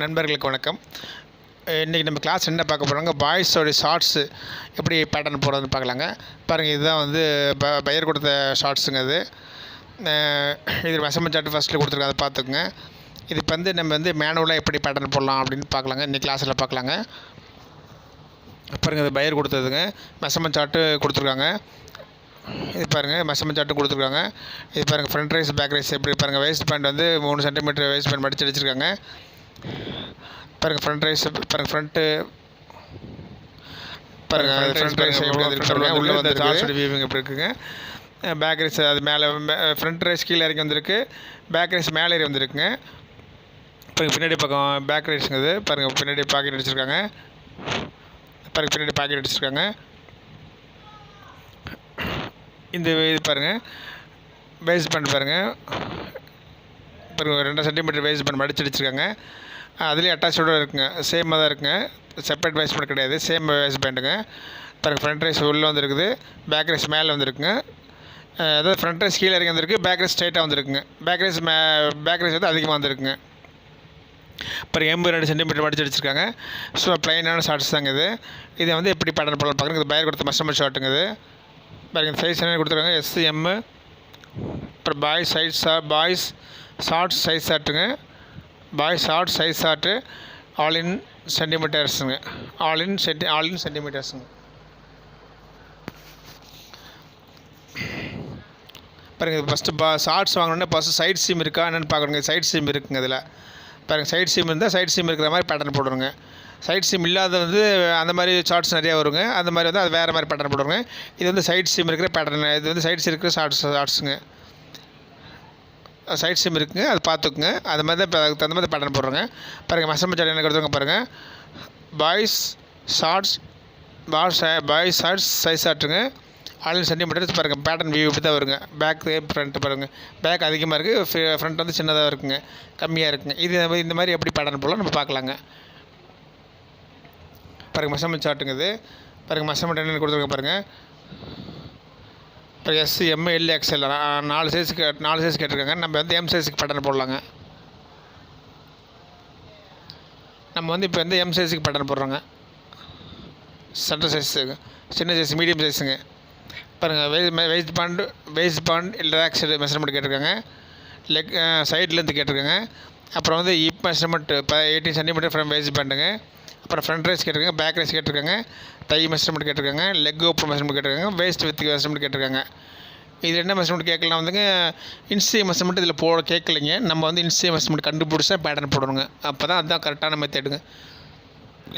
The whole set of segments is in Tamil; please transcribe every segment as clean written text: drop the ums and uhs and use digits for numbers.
நண்பர்களுக்கு வணக்கம். இன்றைக்கி நம்ம கிளாஸ் என்ன பார்க்க போகிறோங்க, பாய்ஸோடைய ஷார்ட்ஸு எப்படி பேட்டர்ன் போடுறதுன்னு பார்க்கலாங்க. பாருங்கள், இதுதான் வந்து பையர் கொடுத்த ஷார்ட்ஸுங்க. இது மெஷர்மெண்ட் சார்ட் ஃபஸ்ட்டில் கொடுத்துருக்காங்க, அதை பார்த்துக்குங்க. இது இப்போ வந்து நம்ம வந்து மேனுவலாக எப்படி பேட்டர்ன் போடலாம் அப்படின்னு பார்க்கலாங்க. இன்றைக்கி கிளாஸில் பார்க்கலாங்க. பாருங்கள், இது பையர் கொடுத்ததுங்க, மெஷர்மெண்ட் சார்ட்டு கொடுத்துருக்காங்க. இது பாருங்கள், மெஷர்மெண்ட் சார்ட்டும் கொடுத்துருக்காங்க. இது பாருங்கள், ஃப்ரண்ட் ரைஸ் பேக் ரைஸ் எப்படி பாருங்கள். வேஸ்ட் பேண்ட் வந்து 3 சென்டிமீட்டர் வேஸ்ட் பேண்ட் மடித்து அடிச்சிருக்காங்க. பாருங்கள், ஃப்ரண்ட் ரைஸ் பாருங்கள், ஃப்ரண்ட் ரைஸ் எப்படி வந்துருக்கு, உள்ளே வந்து டார்ச்சோட வியூவிங் எப்படி இருக்குங்க. பேக் ரைஸ் அது மேலே, ஃப்ரண்ட் ரைஸ் கீழே இறங்கி வந்திருக்கு, பேக் ரைஸ் மேலே ஏறி வந்திருக்குங்க. பாருங்கள், பின்னாடி பக்கம் பேக் ரைஸுங்கிறது பாருங்கள், பின்னாடி பாக்கெட் அடிச்சிருக்காங்க. பாருங்கள், பின்னாடி பாக்கெட் அடிச்சிருக்காங்க. இந்த இது பாருங்கள், வேஸ்ட் பேண்ட் பாருங்கள், 2 சென்டிமீட்டர் வேஸ்ட் பேண்ட் மடிச்சு அடிச்சிருக்காங்க. அதுலேயும் அட்டாச்சோடு இருக்குங்க, சேமாக தான் இருக்குங்க, செப்பரேட் வேஸ்ட் பேண்ட் கிடையாது, சேம் வேஸ்ட் பேண்ட்டுங்க. பாருங்கள், ஃப்ரண்ட் ரைஸ் உள்ளே வந்துருக்குது, பேக் ரைஸ் மேலே வந்துருக்குங்க. அதாவது ஃப்ரண்ட் ரைஸ் கீழே இறங்கி வந்திருக்கு, பேக் ரைஸ் ஸ்ட்ரைட்டாக வந்துருக்குங்க. பேக் ரைஸ் வந்து அதிகமாக வந்துருக்குங்க. பாருங்கள், 82 சென்டிமீட்டர் மடிச்சு அடிச்சிருக்காங்க. ஸோ ப்ளைனான ஷார்ட்ஸ் தாங்க இது. இதை வந்து எப்படி பேட்டர்ன் போடலாம் பார்க்குறேன். இது பையர் கொடுத்த மெஷர்மெண்ட் ஷார்ட்டுங்க. இது பாருங்கள், சைஸ் என்ன கொடுத்துருக்காங்க, SM. அப்புறம் பாய்ஸ் ஷார்ட்ஸ் சைஸ் ஷார்ட்டுங்க, boys short size chart, all in சென்டிமீட்டர்ஸுங்க, ஆல் இன் சென்டிமீட்டர்ஸுங்க. பாருங்கள், ஃபஸ்ட்டு ஷார்ட்ஸ் வாங்கினோன்னே ஃபஸ்ட்டு சைட் சீம் இருக்கா என்னென்னு பார்க்கணுங்க. சைட் சீம் இருக்குங்க. இதில் பாருங்கள், சைட் சீம் இருந்தால் சைட் சீம் இருக்கிற மாதிரி பேட்டர்ன் போடுறோங்க. சைட் சீம் இல்லாத வந்து அந்த மாதிரி ஷார்ட்ஸ் நிறையா வருங்க. அந்த மாதிரி வந்து அது வேறு மாதிரி பேட்டர்ன் போடுறோங்க. இது வந்து சைட் சீம் இருக்கிற பேட்டர்ன், இது வந்து சைட் சீம் இருக்கிற ஷார்ட்ஸுங்க. சைட் சீம் இருக்குங்க, அது பார்த்துக்குங்க. அது மாதிரி தான் அதுக்கு தகுந்த மாதிரி பேட்டர்ன் போடுறோங்க. பாருங்கள், மெஷர்மெண்ட் சார்ட் என்ன கொடுத்துருங்க பாருங்கள். பாய்ஸ் ஷார்ட்ஸ் சைஸ் ஷார்ட்டுங்க, ஆல் இன் சென்டிமீட்டர்ஸ். பாருங்கள், பேட்டர்ன் வியூ இப்படி தான் வருங்க. பேக் ஃப்ரண்ட் பாருங்கள், பேக் அதிகமாக இருக்குது, ஃப்ரண்ட் வந்து சின்னதாக இருக்குங்க, கம்மியாக இருக்குங்க. இந்த மாதிரி எப்படி பேட்டர்ன் போடலாம் நம்ம பார்க்கலாங்க. பாருங்கள், மெஷர்மெண்ட் சார்ட்டுங்க. இது பாருங்கள், மெஷர்மெண்ட் என்னென்னு கொடுத்துருங்க பாருங்கள். இப்போ S, M, L, XL 4 size கேட்டிருக்காங்க. நம்ம வந்து M சைஸுக்கு பேட்டர்ன் போடலாங்க. நம்ம வந்து இப்போ வந்து M சைஸுக்கு பேட்டர்ன் போடுறோங்க. சென்டர் சைஸுங்க, சின்ன சைஸ், மீடியம் சைஸுங்க. பாருங்கள், வேஸ்ட் பாண்ட் ரிலாக்ஸ் மெஷர்மெண்ட் கேட்டிருக்காங்க. லெக் சைட்லேருந்து கேட்டிருக்காங்க. அப்புறம் வந்து மெஷர்மெண்ட் 18 சென்டிமீட்டர் ஃப்ரம் வேஸ்ட் பேண்டுங்க. அப்புறம் ஃப்ரண்ட் ரைஸ் கேட்டிருக்காங்க, பேக் ரைஸ் கேட்டிருக்காங்க, டை மெஷர்மெண்ட் கேட்டிருக்காங்க, லெக் ஓப்பன் மெஷர்மெண்ட் கேட்டிருக்காங்க, வேஸ்ட் வித் மெஷர்மெண்ட் கேட்டிருக்காங்க. இது என்ன மெஷர்மெண்ட் கேட்கலாம் வந்துங்க, இன்சி மெஷர்மெண்ட் இதில் கேட்கலைங்க. நம்ம வந்து இன்சி மெஷர்மெண்ட் கண்டுபிடிச்சா பேட்டர்ன் போடணுங்க. அப்போ தான் அதுதான் கரெக்டான மெத்தடுங்க.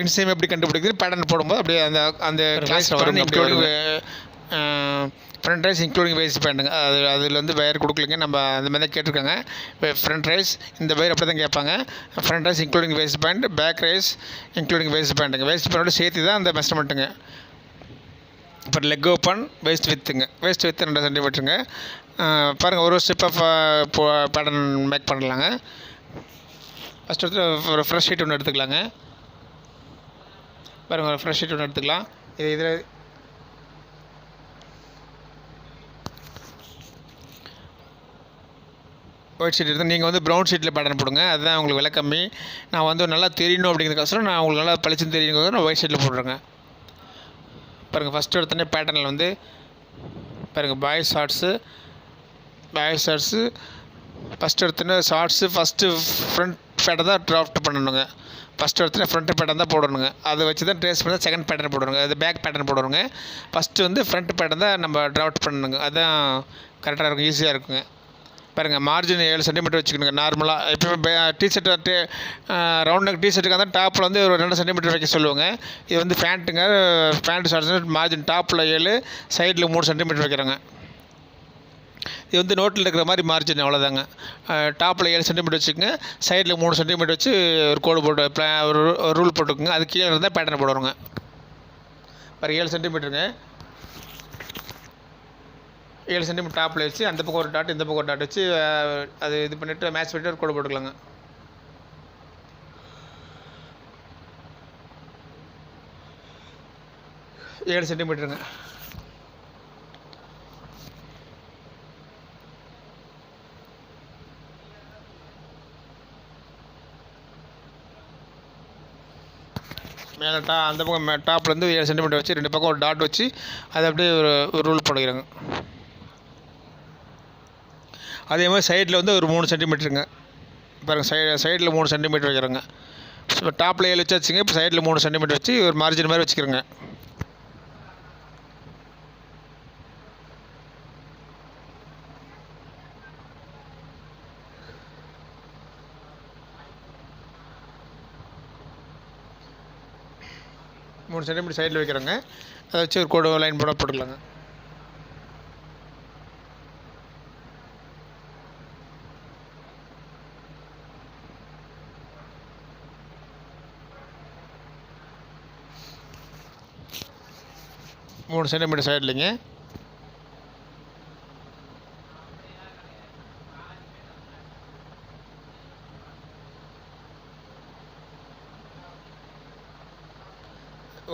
இன்சியம் எப்படி கண்டுபிடிக்குது, பேட்டர்ன் போடும்போது அப்படியே அந்த கிளாஸில் வரும். ஃப்ரண்ட் ரைஸ் இன்க்ளூடிங் வேஸ்ட் பேண்டுங்க. அதில் வந்து வயர் கொடுக்கலைங்க. நம்ம அந்த மாதிரி தான் கேட்டிருக்காங்க. ஃப்ரண்ட் ரைஸ் இந்த வயர் அப்படி தான் கேட்பாங்க. Front rise including waist band, back rise including waist பேண்டுங்க. வேஸ்ட் பேண்டோட சேர்த்து தான் அந்த மெஷர்மெண்ட்டுங்க. அப்புறம் லெக் ஓப்பன் வேஸ்ட் வித்துங்க, வேஸ்ட் வித் 2 சென்டிமீட்டருங்க. பாருங்கள், ஒரு ஸ்டெப் ஆஃப் பேட்டர்ன் மேக் பண்ணலாங்க. ஃபஸ்ட் ஒரு ஃப்ரெஷ் ஷீட் ஒன்று எடுத்துக்கலாங்க. பாருங்கள், ஒரு ஃப்ரெஷ் ஷீட் ஒன்று எடுத்துக்கலாம். இதில் ஒயிட் ஷீட் எடுத்து நீங்கள் வந்து ப்ரௌன் ஷீட்டில் பேட்டர்ன் போடுங்க. அதுதான் உங்களுக்கு விலை கம்மி. நான் வந்து நல்லா தெரியணும் அப்படிங்கிறதுக்கோசரம் நான் உங்களுக்கு நல்லா பளிச்சுன்னு தெரியணுங்கிறத நான் ஒயிட் ஷீட்டில் போடுறேங்க. பாருங்கள், ஃபஸ்ட்டு எடுத்தோடனே பேட்டர்னில் வந்து பாருங்கள், பாய்ஸ் ஷார்ட்ஸு ஃபஸ்ட்டு எடுத்தோடனே ஷார்ட்ஸு ஃபஸ்ட்டு ஃப்ரண்ட் பேட்டர் தான் ட்ராஃப்ட் பண்ணணுங்க. ஃபஸ்ட்டு எடுத்தோடனே ஃப்ரண்ட் பேட்டர்ன் தான் போடணுங்க. அதை வச்சு தான் ட்ரேஸ் பண்ணி செகண்ட் பேட்டர்ன் போடணுங்க. அது பேக் பேட்டர்ன் போடணுங்க. ஃபஸ்ட்டு வந்து ஃப்ரண்ட் பேட்டர்ன் தான் நம்ம ட்ராஃப்ட் பண்ணணுங்க. அதுதான் கரெக்டாக இருக்கும், ஈஸியாக இருக்குங்க. பாருங்கள், மார்ஜின் 7 சென்டிமீட்டர் வச்சுக்கணுங்க. நார்மலாக எப்போயுமே டிஷர்ட்டு ரவுண்ட் நெக் டிஷர்ட்டுக்கு வந்து டாப்பில் வந்து ஒரு 2 சென்டிமீட்டர் வைக்க சொல்லுவாங்க. இது வந்து பேண்ட் ஷார்ட்ஸ் மார்ஜின் டாப்பில் 7, சைடில் 3 சென்டிமீட்டர் வைக்கிறாங்க. இது வந்து நோட்டில் இருக்கிற மாதிரி மார்ஜின், அவ்வளோதாங்க. டாப்பில் 7 சென்டிமீட்டர் வச்சுக்கோங்க, சைடில் 3 சென்டிமீட்டர் வச்சு ஒரு கோடு போட்டு ஒரு ரூல் போட்டுக்கோங்க. அது கீழே இருந்தால் பேட்டர்ன் போடுறோங்க. பாருங்கள், 7 சென்டிமீட்டருங்க. 7 சென்டிமீட்டர் டாப்பில் வச்சு அந்த பக்கம் ஒரு டாட், இந்த பக்கம் ஒரு டாட் வச்சு அது இது பண்ணிவிட்டு மேட்ச் பண்ணிவிட்டு ஒரு கோடு போட்டுக்கலாங்க. 7 சென்டிமீட்டருங்க. மேலே அந்த பக்கம் டாப்லேருந்து 7 சென்டிமீட்டர் வச்சு 2 பக்கம் ஒரு டாட் வச்சு அதை அப்படியே ஒரு ரூல் போடுகிறாங்க. அதே மாதிரி சைடில் வந்து ஒரு 3 சென்டிமீட்டருங்க. பாருங்கள், சைடில் 3 சென்டிமீட்டர் வைக்கிறோங்க. இப்போ டாப்பில் 7 வச்சுங்க. இப்போ சைடில் 3 சென்டிமீட்டர் வச்சு ஒரு மார்ஜின் மாதிரி வச்சுக்கிறோங்க. மூணு சென்டிமீட்டர் சைடில் வைக்கிறோங்க. அதை வச்சு ஒரு கோடு லைன் போட்டுக்கலாங்க. மூணு சென்டிமீட்டர் சைட்லிங்க.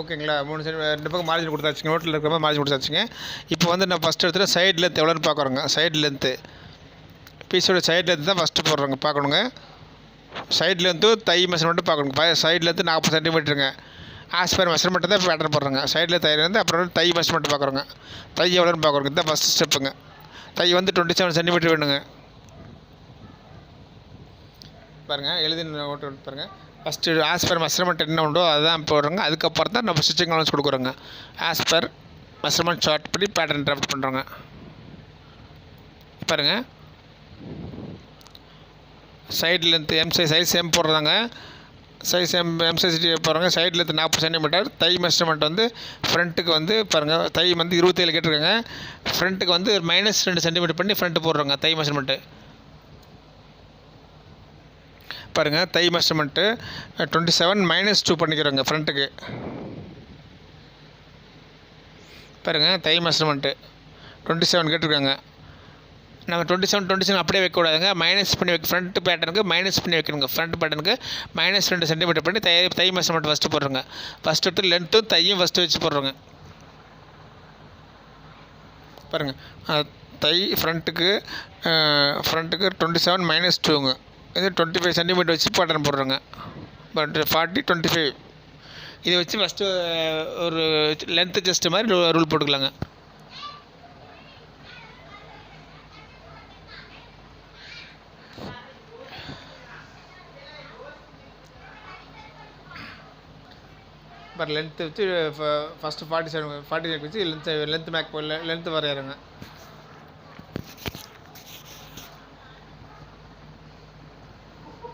ஓகேங்களா? 3 சென்டிமீட்டர் 2 பக்கம் மார்ஜின் கொடுத்தாச்சுங்க. நோட்டில் இருக்கிற மாதிரி மார்ஜின் கொடுத்தாச்சுங்க. இப்போ வந்து நான் ஃபஸ்ட்டு எடுத்துகிட்டு சைடு லென்த் எவ்வளோன்னு பார்க்குறோங்க. சைடு லென்த்து பீஸோட சைடு லென்த்து தான் ஃபஸ்ட்டு போடுறோங்க, பார்க்கணுங்க. சைடு லென்த்து தை மெஷர்மெண்ட்டு பார்க்கணுங்க. சைடு லென்த்து 40 சென்டிமீட்டருங்க. ஆஸ் பர் மெஷர்மெண்ட்டு தான் இப்போ பேட்டர்ன் போடுறோங்க. சைடில் தை வந்து அப்புறம் தை மெஷர்மெண்ட்டு பார்க்குறோங்க. தை எவ்வளோன்னு பார்க்குறோங்க. இதுதான் ஃபஸ்ட்டு ஸ்டெப்புங்க. தை வந்து 27 சென்டிமீட்டர் வேணுங்க. பாருங்கள், எழுதி ஓட்டு பாருங்கள். ஃபஸ்ட்டு ஆஸ் பர் மெஷர்மெண்ட் என்ன உண்டோ அதுதான் போடுறோங்க. அதுக்கப்புறம் தான் நம்ம ஸ்டிச்சிங் அலோன்ஸ் கொடுக்குறோங்க. ஆஸ் பர் மெஷர்மெண்ட் ஷார்ட் படி பேட்டர்ன் டிராஃப்ட் பண்ணுறோங்க. பாருங்கள், side length M size same போடுறாங்க. சைஸ் எம் சைஸ் போடுறாங்க. சைடில் 40 சென்டிமீட்டர். தை மெஷர்மெண்ட் வந்து ஃப்ரண்ட்டுக்கு வந்து பாருங்கள், தை வந்து 27 கேட்டிருக்காங்க. ஃப்ரண்ட்டுக்கு வந்து -2 சென்டிமீட்டர் பண்ணி ஃப்ரண்ட்டு போடுறோங்க. தை மெஷர்மெண்ட்டு பாருங்கள். தை மெஷர்மெண்ட்டு 27 -2 பண்ணிக்கிறோங்க ஃப்ரண்ட்டுக்கு. பாருங்கள், தை மெஷர்மெண்ட்டு 27 கேட்டிருக்காங்க. நம்ம 27 அப்படியே வைக்கக்கூடாதுங்க. மைனஸ் பண்ணி ஃப்ரண்ட் பேட்டர்னுக்கு மைனஸ் பண்ணி வைக்கணுங்க. ஃப்ரண்ட் பேட்டர்னுக்கு -2 சென்டிமீட்டர் பண்ணி தை மெஷர்மெண்ட் ஃபஸ்ட்டு போடுறோங்க. ஃபஸ்ட்டு எடுத்து லென்த்தும் தையும் ஃபஸ்ட்டு வச்சு போடுறோங்க. பாருங்கள், தை ஃப்ரண்ட்டுக்கு 27 -2ங்க. இது 25 சென்டிமீட்டர் வச்சு பேட்டர்ன் போடுறோங்க. 40 25 இதை வச்சு ஃபஸ்ட்டு ஒரு லென்த்து ஜஸ்ட்டு மாதிரி ரூல் போட்டுக்கலாங்க. பர் லென்த்து வச்சு ஃபஸ்ட்டு 47 வச்சு லென்த்து மேக் லென்த்து வரையிறோங்க.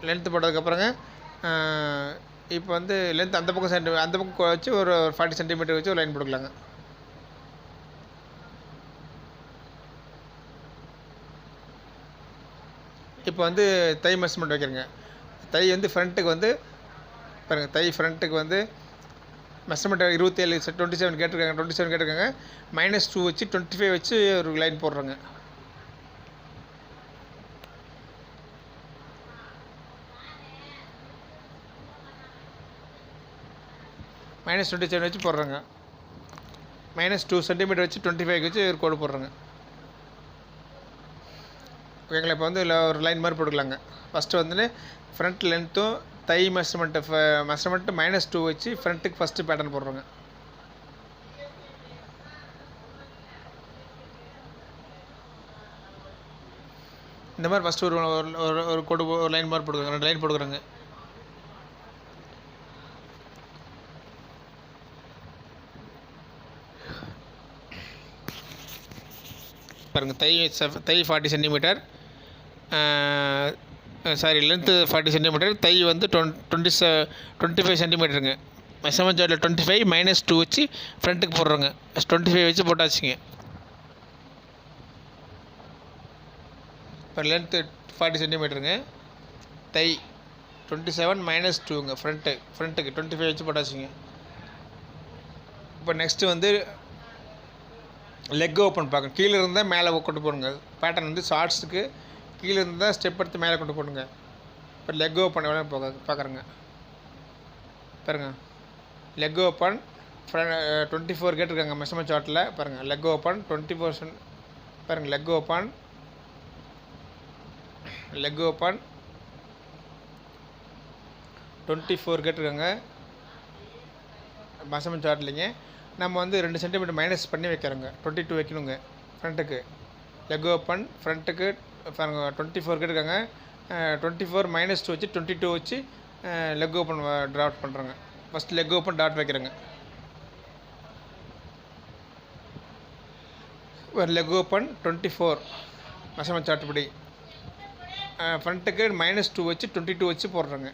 லென்த்து போட்டதுக்கப்புறங்க இப்போ வந்து லென்த் அந்த பக்கம் வச்சு ஒரு 40 சென்டிமீட்டர் வச்சு ஒரு லைன் போட்டுக்கலாங்க. இப்போ வந்து தை மெஷர்மெண்ட் வைக்கிறேங்க. தை வந்து ஃப்ரண்ட்டுக்கு வந்து பாருங்கள், தை ஃப்ரண்ட்டுக்கு வந்து மெஷர்மெண்ட் 27 கேட்டிருக்காங்க. -2 வச்சு 25 வச்சு ஒரு லைன் போடுறோங்க. -27 வச்சு போடுறோங்க. -2 சென்டிமீட்டர் வச்சு 25 வச்சு ஒரு கோடு போடுறோங்க. ஓகேங்களா? இப்போ வந்து ஒரு லைன் மாதிரி போட்டுக்கலாங்க. ஃபஸ்ட்டு வந்து ஃப்ரண்ட் லென்த்தும் தை மெஷர்மெண்ட்டு -2 வச்சு ஃப்ரண்ட்டுக்கு ஃபஸ்ட்டு பேட்டர்ன் போடுறோங்க. இந்த மாதிரி ஃபஸ்ட்டு ஒரு கோடு ஒரு லைன் மாதிரி போட்டுக்கிறோங்க. 2 லைன் போட்டுக்கிறோங்க. பாருங்கள், தை 40 சென்டிமீட்டர், லென்த்து 40 சென்டிமீட்டர். தை வந்து 25 சென்டிமீட்டருங்க. மெஷர்மெண்ட் சார்ட்டில் 25 -2 வச்சு ஃப்ரண்ட்டுக்கு போடுறோங்க. 25 வச்சு போட்டாச்சுங்க. இப்போ லென்த்து 40 சென்டிமீட்டருங்க. தை 27 -2ங்க. ஃப்ரண்ட்டுக்கு 25 வச்சு போட்டாச்சுங்க. இப்போ நெக்ஸ்ட்டு வந்து லெக் ஓப்பன் பார்க்கணும். கீழே இருந்தால் மேலே கொண்டு போடுங்க. பேட்டர்ன் வந்து ஷார்ட்ஸுக்கு கீழே இருந்தால் ஸ்டெப் எடுத்து மேலே கொண்டு போடுங்க. இப்போ லெக் ஓப்பன் எவ்வளோ பார்க்குறேங்க. பாருங்கள், லெக் ஓப்பன் 24 கேட்டிருக்காங்க மெஷர்மெண்ட் சார்ட்டில். பாருங்கள், லெக் ஓப்பன் 24. பாருங்கள், லெக் ஓப்பன் 24 கேட்டிருக்காங்க. மெஷர்மெண்ட் சார்ட்லிங்க நம்ம வந்து 2 சென்டிமீட்டர் மைனஸ் பண்ணி வைக்கிறோங்க. 22 வைக்கணுங்க ஃப்ரண்ட்டுக்கு. லெக் ஓப்பன் ஃப்ரண்ட்டுக்கு 24 கேட்டுருக்காங்க. 24 -2 வச்சு 22 வச்சு லெக் ஓப்பன் டாட் பண்ணுறோங்க. ஃபஸ்ட் லெக் ஓப்பன் டாட் வைக்கிறேங்க. ஒரு லெக் ஓப்பன் 24 மெஷர்மெண்ட் சார்ட் படி ஃப்ரண்ட்டுக்கு -2 வச்சு 22 வச்சு போடுறோங்க.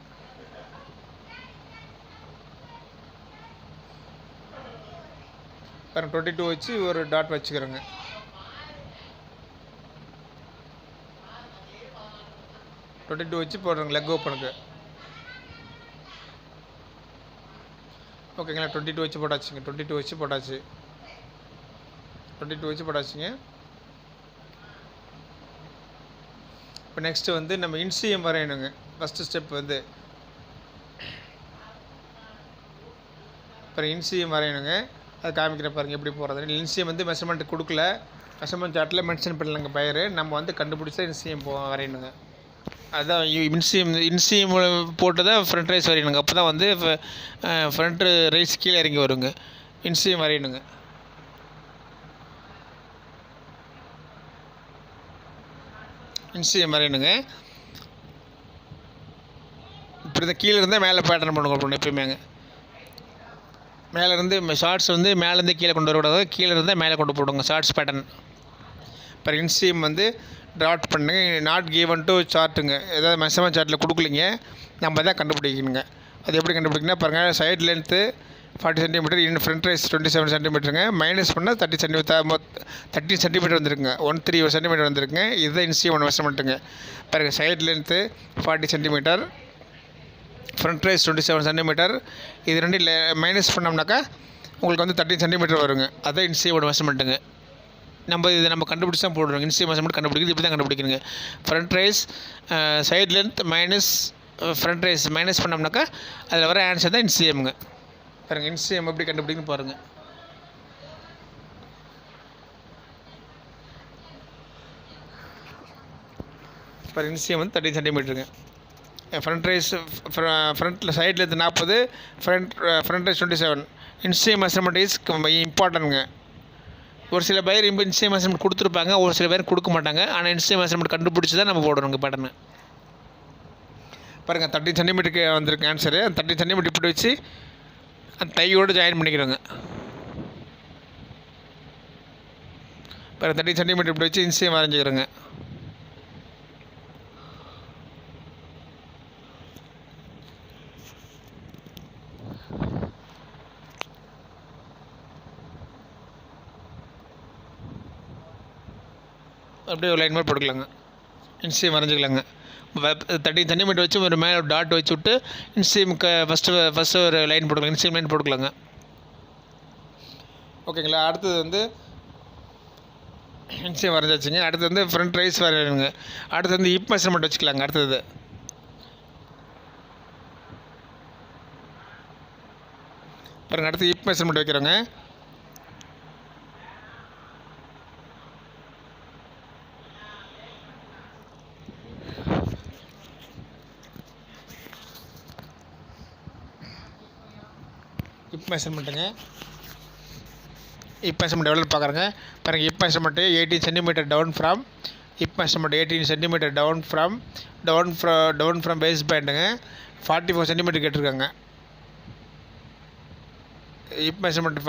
பாருங்க 22 வச்சு ஒரு டாட் வச்சுக்கிறோங்க. வச்சு போடுறோங்க லெக் ஓப்பனுக்கு. ஓகேங்களா, 22 வச்சு போட்டாச்சுங்க. 22 வச்சு போட்டாச்சுங்க. இப்போ நெக்ஸ்ட்டு வந்து நம்ம இன்சிஎம் வரையணுங்க. ஃபஸ்ட்டு ஸ்டெப் வந்து அப்புறம் இன்சிஎம் வரையணுங்க. அது காமிக்கிற பாருங்கள் எப்படி போகிறது. இன்சிஎம் வந்து மெஷர்மெண்ட் கொடுக்கல, மெஷர்மெண்ட் சார்ட்டில் மென்ஷன் பண்ணலங்க பயிர். நம்ம வந்து கண்டுபிடிச்சா இன்சிஎம் வரையணுங்க. அதுதான் இன்சிஎம் போட்டு தான் ஃப்ரண்ட் ரைஸ் வரையணுங்க. அப்போ தான் வந்து ஃப்ரண்ட்டு ரைஸ் கீழே இறங்கி வருங்க. இன்சிஎம் வரையணுங்க. இப்படி தான் கீழே இருந்தால் மேலே பேட்டர்ன் பண்ணுங்க எப்பயுமேங்க. மேலேருந்து ஷார்ட்ஸ் வந்து மேலேருந்து கீழே கொண்டு வரக்கூடாது, கீழே இருந்தால் மேலே கொண்டு போடுங்க ஷார்ட்ஸ் பேட்டர்ன். இப்போ இன்சிஎம் வந்து டாட் பண்ணுங்க. நாட் கிவன் டு சார்ட்டுங்க. ஏதாவது மெஷர்மெண்ட் சார்ட்டில் கொடுக்கலிங்க, நம்ம தான் கண்டுபிடிக்கணுங்க. அது எப்படி கண்டுபிடிக்கணும்னா பாருங்கள், சைட் லென்த்து 40 சென்டிமீட்டர், இன்னும் ஃப்ரண்ட் ரைஸ் 27 சென்டிமீட்டருங்க. மைனஸ் பண்ணால் 13 சென்டிமீட்டர் வந்துருக்குங்க. 13 சென்டிமீட்டர் வந்துருக்குங்க. இதுதான் இன்சிஎம் மெஷர்மெண்ட்டுங்க. பாருங்கள், side length 40 centimetre, front rise 27 centimetre. இது ரெண்டு மைனஸ் பண்ணோம்னாக்கா உங்களுக்கு வந்து 13 சென்டிமீட்டர் வருங்க. அதுதான் இன்சிஎம் மெஷர்மெண்ட்டுங்க. நம்ம கண்டுபிடிச்சி தான் போடுறோம். இன்சிஎம் மெஷர்மெண்ட் கண்டுபிடிக்கிறது இப்படி தான் கண்டுபிடிக்கணுங்க. Front rise side length minus front rise minus பண்ணோம்னாக்கா அதில் வர ஆன்சர் தான் இன்சிஎம்ங்க. பாருங்கள், இன்சிஎம் எப்படி கண்டுபிடிக்கணும்னு பாருங்கள். பாருங்கள், இன்சிஎம் வந்து 13 சென்டிமீட்டருங்க. ஃப்ரண்ட் ரைஸ் ஃப்ரண்ட்டில் சைடில் இருந்து 40, front rise 27. Inseam measurement is இம்பார்ட்டன்ட்ங்க. ஒரு சில பேர் இன்சிஎம் மெஷர்மெண்ட் கொடுத்துருப்பாங்க, ஒரு சில பேர் கொடுக்க மாட்டாங்க. ஆனால் இன்சிஎம் மெஷர்மெண்ட் கண்டுபிடிச்சி தான் நம்ம போடணுங்க பேட்டர்னு. பாருங்கள், 13 சென்டிமீட்டருக்கு வந்திருக்கு ஆன்சரு. 13 சென்டிமீட்டர் இப்படி வச்சு அந்த தையோடு ஜாயின் பண்ணிக்கிறோங்க. பாருங்கள், 13 சென்டிமீட்டர் இப்படி வச்சு இன்சிஎம் வரைஞ்சிக்கிறோங்க. அப்படியே ஒரு லைன் மாதிரி போட்டுக்கலாங்க. இன்சிஎம் வரைஞ்சிக்கலாங்க. 13 சென்டிமீட்டர் வச்சு ஒரு மேலே டாட் வச்சு விட்டு இன்சிஎம்க்கு ஃபஸ்ட்டு ஒரு லைன் போட்டுக்கலாம். இன்சிஎம் லைன் போட்டுக்கலாங்க. ஓகேங்களா, அடுத்தது வந்து இன்சிஎம் வரைஞ்சாச்சுங்க. அடுத்தது வந்து ஃப்ரண்ட் ரைஸ் வரையணுங்க. அடுத்தது வந்து ஹிப் மெஷர்மெண்ட் வச்சுக்கலாங்க. அடுத்தது பாருங்கள், அடுத்து ஹிப் மெஷர்மெண்ட் வைக்கிறோங்க. ஹிப் மெஷர்மெண்ட்டுங்க. ஹிப் மெஷர்மெண்ட் எவ்வளோ பார்க்குறேங்க. பாருங்கள், hip measurement 18 centimetre down from hip measurement 18 centimetre down from base பேண்டுங்க. 44 சென்டிமீட்டர் கேட்டிருக்காங்க. Hip measurement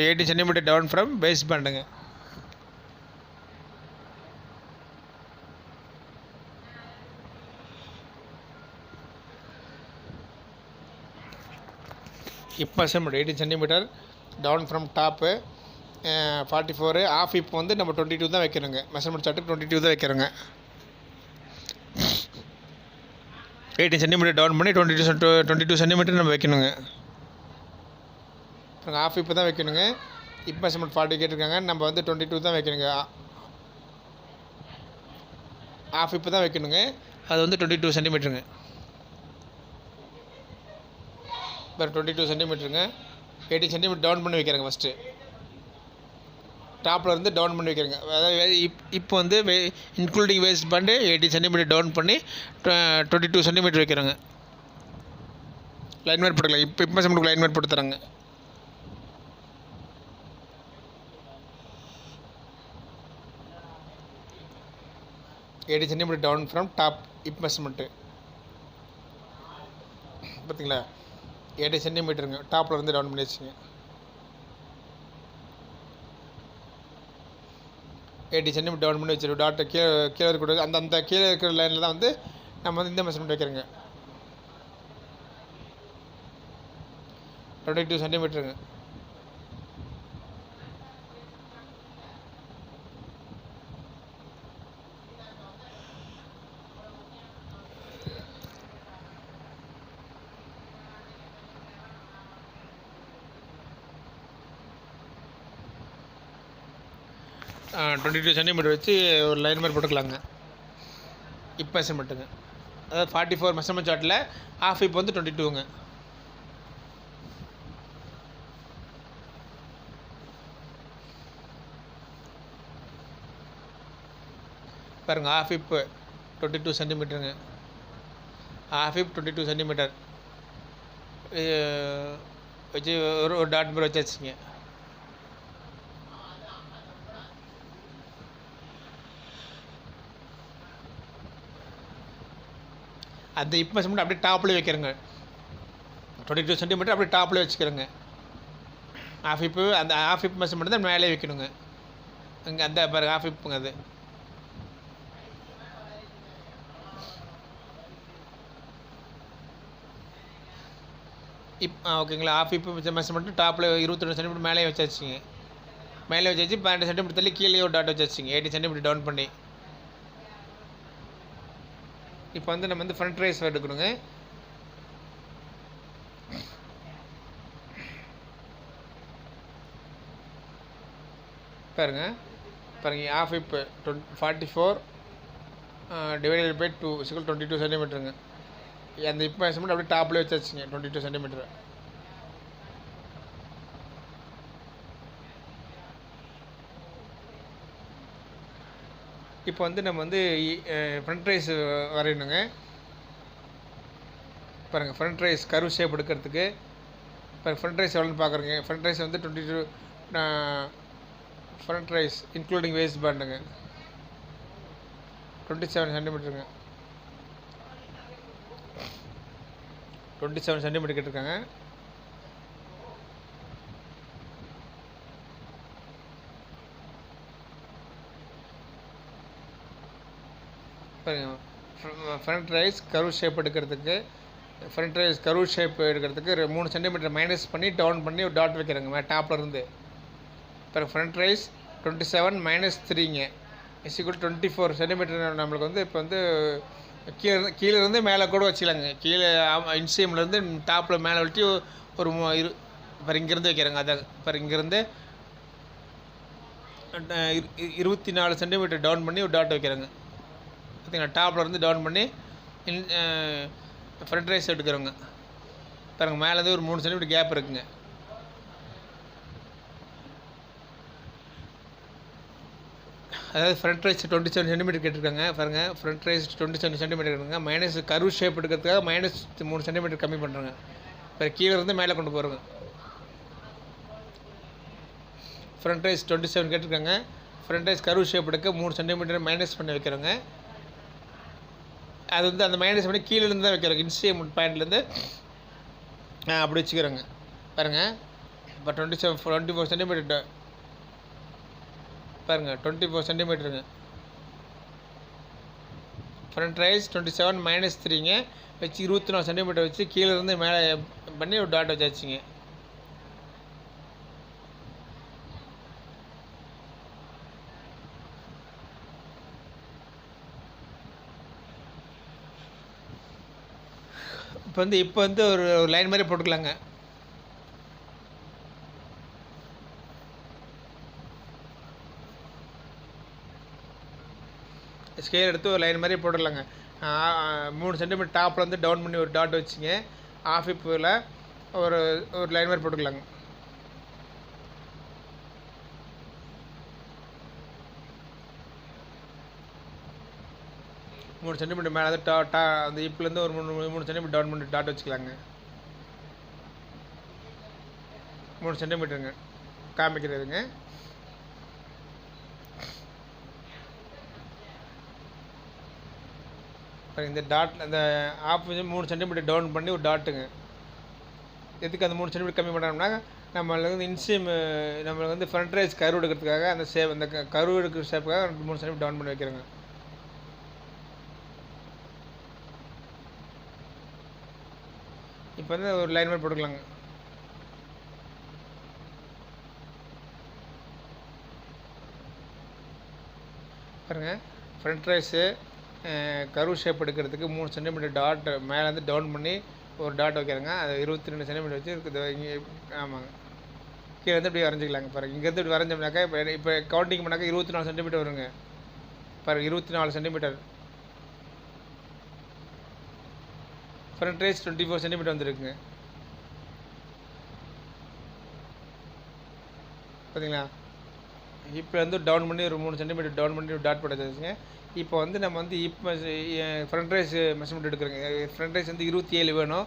18 centimetre down from base பேண்டுங்க. Hip measurement 18 centimetre down from top 44. Half hip வந்து நம்ம 22 தான் வைக்கணுங்க. மெஷர்மெண்ட் சார்ட்டுக்கு 22 தான் வைக்கிறோங்க. 18 சென்டிமீட்டர் டவுன் பண்ணி 22 சென்டிமீட்டர் நம்ம வைக்கணுங்க. ஆஃப் ஹிப்பு தான் வைக்கணுங்க. ஹிப் மெஷர்மெண்ட் 40 கேட்டிருக்காங்க, நம்ம வந்து 22 தான் வைக்கணுங்க. ஆஃப் ஹிப்பு தான் வைக்கணுங்க. அது வந்து 22 சென்டிமீட்டருங்க. இப்போ 22 சென்டிமீட்டருங்க. 18 சென்டிமீட்டர் டவுன் பண்ணி வைக்கிறேங்க. ஃபஸ்ட்டு டாப்பில் இருந்து டவுன் பண்ணி வைக்கிறேங்க. அதாவது இப்போ வந்து including waist band 18 centimetre down பண்ணி 22 சென்டிமீட்டர் வைக்கிறேங்க. லைன் மாதிரி போட்டுக்கலாம். இப்போ மெஷர்மெண்ட் லைன் மாதிரி போட்டு தராங்க. Eighty centimetre down from top இப் மெஷர்மெண்ட்டு பார்த்தீங்களா, 80 சென்டிமீட்டருங்க டாப்பில் இருந்து டவுன் பண்ணி வச்சுங்க. 80 சென்டிமீட்டர் டவுன் பண்ணி வச்சிருக்கோம். டாட்டை கீழே இருக்கக்கூடாது. அந்த கீழே இருக்கிற லைனில் தான் வந்து நம்ம வந்து இந்த மெஷர்மெண்ட் வைக்கிறோங்க. 22 சென்டிமீட்டருங்க. டுவெண்ட்டி 22 சென்டிமீட்டர் வச்சு ஒரு லைன் மாதிரி போட்டுக்கலாங்க. இப்போ மெஷர்மெண்ட்டுங்க, அதாவது 44 மெஷர்மெண்ட் சார்ட்டில் ஆஃப் இப்போ வந்து 22ங்க. பாருங்கள், ஆஃப் இப்போ 22 சென்டிமீட்டருங்க. ஆஃப் இப் 22 சென்டிமீட்டர் வச்சு ஒரு டாட் மாதிரி வச்சாச்சுங்க. அந்த இப் மெஷர்மெண்ட் அப்படியே டாப்லேயே வைக்கிறேங்க. 22 சென்டிமீட்டர் அப்படியே டாப்லேயே வச்சுக்கிறேங்க. ஆஃப் இப்பு அந்த ஆஃப் இப் மெஷர்மெண்ட் தான் மேலே வைக்கணுங்க. இங்கே அந்த பாருங்க ஆஃப் இப்புங்க அது. ஓகேங்களா. ஆஃப் இப்பு மெஷர்மெண்ட் டாப்பில் 22 சென்டிமீட்டர் மேலே வச்சாச்சுங்க. மேலே வச்சாச்சு 12 சென்டிமீட்டர் தள்ளி கீழே ஒரு டாட் வச்சாச்சுங்க. 80 சென்டிமீட்டர் டவுன் பண்ணி இப்போ வந்து நம்ம வந்து ஃப்ரண்ட் ரைஸ் எடுக்கணுங்க. பாருங்க ஆஃப் இப்போ 44 டிவைடட் பை 2 = 22 சென்டிமீட்டருங்க. அந்த இப்போ மெஷர்மெண்ட் அப்படியே டாப்லேயே வச்சாச்சுங்க 22 சென்டிமீட்டர். இப்போ வந்து நம்ம வந்து ஃப்ரண்ட் ரைஸ் வரையணுங்க. பாருங்கள், ஃப்ரண்ட் ரைஸ் கர்வ் ஷேப் எடுக்கிறதுக்கு பாருங்கள் ஃப்ரண்ட் ரைஸ் எவ்வளோன்னு பார்க்குறேங்க. ஃப்ரண்ட் ரைஸ் வந்து 22 ஃப்ரண்ட் ரைஸ் இன்க்ளூடிங் வேஸ்ட் பேண்டுங்க 27 சென்டிமீட்டருங்க. 27 சென்டிமீட்டர் கேட்டிருக்காங்க. ஃப்ரண்ட் ரைஸ் கர்வ் ஷேப் எடுக்கிறதுக்கு 3 சென்டிமீட்டர் மைனஸ் பண்ணி டவுன் பண்ணி ஒரு டாட் வைக்கிறேங்க டாப்பில் இருந்து. இப்போ ஃப்ரண்ட் ரைஸ் 27 - 3ங்க = 24 சென்டிமீட்டர். நம்மளுக்கு வந்து இப்போ வந்து கீழே இருந்து மேலே கூட வச்சுக்கலாங்க. கீழே இன்சியம்லேருந்து டாப்பில் மேலே வச்சு ஒரு இப்போ இங்கேருந்து வைக்கிறேங்க. அதை இப்போ இங்கேருந்து 24 சென்டிமீட்டர் டவுன் பண்ணி ஒரு டாட் வைக்கிறேங்க. பார்த்தீங்கன்னா டாப்பில் இருந்து டவுன் பண்ணி ஃப்ரண்ட் ரைஸ் எடுக்கிறோங்க. பாருங்கள், மேலேருந்து ஒரு 3 சென்டிமீட்டர் கேப் இருக்குங்க. அதாவது ஃப்ரண்ட் ரைஸ் 27 சென்டிமீட்டர் கேட்டிருக்காங்க. பாருங்கள், ஃப்ரண்ட் ரைஸ் 27 சென்டிமீட்டர் இருக்குங்க. மைனஸ் கர்வ் ஷேப் எடுக்கிறதுக்காக -3 சென்டிமீட்டர் கம்மி பண்ணுறேங்க. இப்போ கீழே இருந்து மேலே கொண்டு போகிறோங்க. ஃப்ரண்ட் ரைஸ் 27 கேட்டிருக்காங்க. ஃப்ரண்ட் ரைஸ் கர்வ் ஷேப் எடுக்க 3 சென்டிமீட்டர் மைனஸ் பண்ணி வைக்கிறோங்க. அது வந்து அந்த மைனஸ் பண்ணி கீழேருந்து தான் வைக்கிறோங்க. இன்சியம் பாயிண்ட்லேருந்து அப்படி வச்சுக்கிறோங்க. பாருங்கள், இப்போ 24 சென்டிமீட்டர் பாருங்கள் 24 சென்டிமீட்டருங்க. ஃப்ரண்ட் ரைஸ் 27 - 3ங்க வச்சு 24 சென்டிமீட்டர் வச்சு கீழேருந்து மேலே பண்ணி ஒரு டாட் வச்சாச்சுங்க. இப்போ வந்து ஒரு லைன் மாதிரி போட்டுக்கலாங்க. ஸ்கேல் எடுத்து ஒரு லைன் மாதிரி போட்டுடலாங்க. 3 சென்டிமீட்டர் டாப்பில் வந்து டவுன் பண்ணி ஒரு டாட் வச்சுங்க. ஆஃப் இப்பில் ஒரு லைன் மாதிரி போட்டுக்கலாங்க. மூணு சென்டிமீட்டர் மேலே அந்த இப்லேருந்து ஒரு 3 சென்டிமீட்டர் டவுன் பண்ணி டாட் வச்சுக்கலாங்க. 3 சென்டிமீட்டருங்க காமிக்கிறதுங்க. இந்த டாட் அந்த ஆப்போசிட் 3 சென்டிமீட்டர் டவுன் பண்ணி ஒரு டாட்டுங்க. எதுக்கு அந்த 3 சென்டிமீட்டர் கம்மி பண்ணுறோம்னா, நம்மளுக்கு வந்து இன்சியம் நம்மளுக்கு வந்து ஃப்ரண்ட் ரைஸ் கர்வ் எடுக்கிறதுக்காக அந்த அந்த கர்வ் எடுக்கிற ஷேப்புக்காக 3 சென்டிமீட்டர் டவுன் பண்ணி வைக்கிறேங்க. இப்போ வந்து ஒரு லைன் மாதிரி போட்டுக்கலாங்க. பாருங்கள், ஃப்ரண்ட் ரைஸு கர்வ் ஷேப் எடுக்கிறதுக்கு 3 சென்டிமீட்டர் டாட் மேலேருந்து டவுன் பண்ணி ஒரு டாட் வைக்கிறேங்க. அது 22 சென்டிமீட்டர் வச்சு இருக்குது இங்கே. ஆமாங்க, கீழே வந்து இப்படி வரைஞ்சிக்கலாங்க. பாருங்கள், இங்கேருந்து இப்படி வரைஞ்சோம்னாக்கா இப்போ கவுண்டிங் பண்ணாக்கா 24 சென்டிமீட்டர் வருங்க. பாருங்கள், 24 சென்டிமீட்டர். ஃப்ரண்ட் ரைஸ் 24 சென்டிமீட்டர் வந்துருக்குங்க. பார்த்தீங்களா? இப்போ வந்து டவுன் பண்ணி ஒரு 3 சென்டிமீட்டர் டவுன் பண்ணி டாட் போட்டு வச்சுங்க. இப்போ வந்து நம்ம வந்து இப்போ ஃப்ரண்ட் ரைஸ் மெஷர்மெண்ட் எடுக்கிறோங்க. ஃப்ரண்ட் ரைஸ் வந்து 27 வேணும்.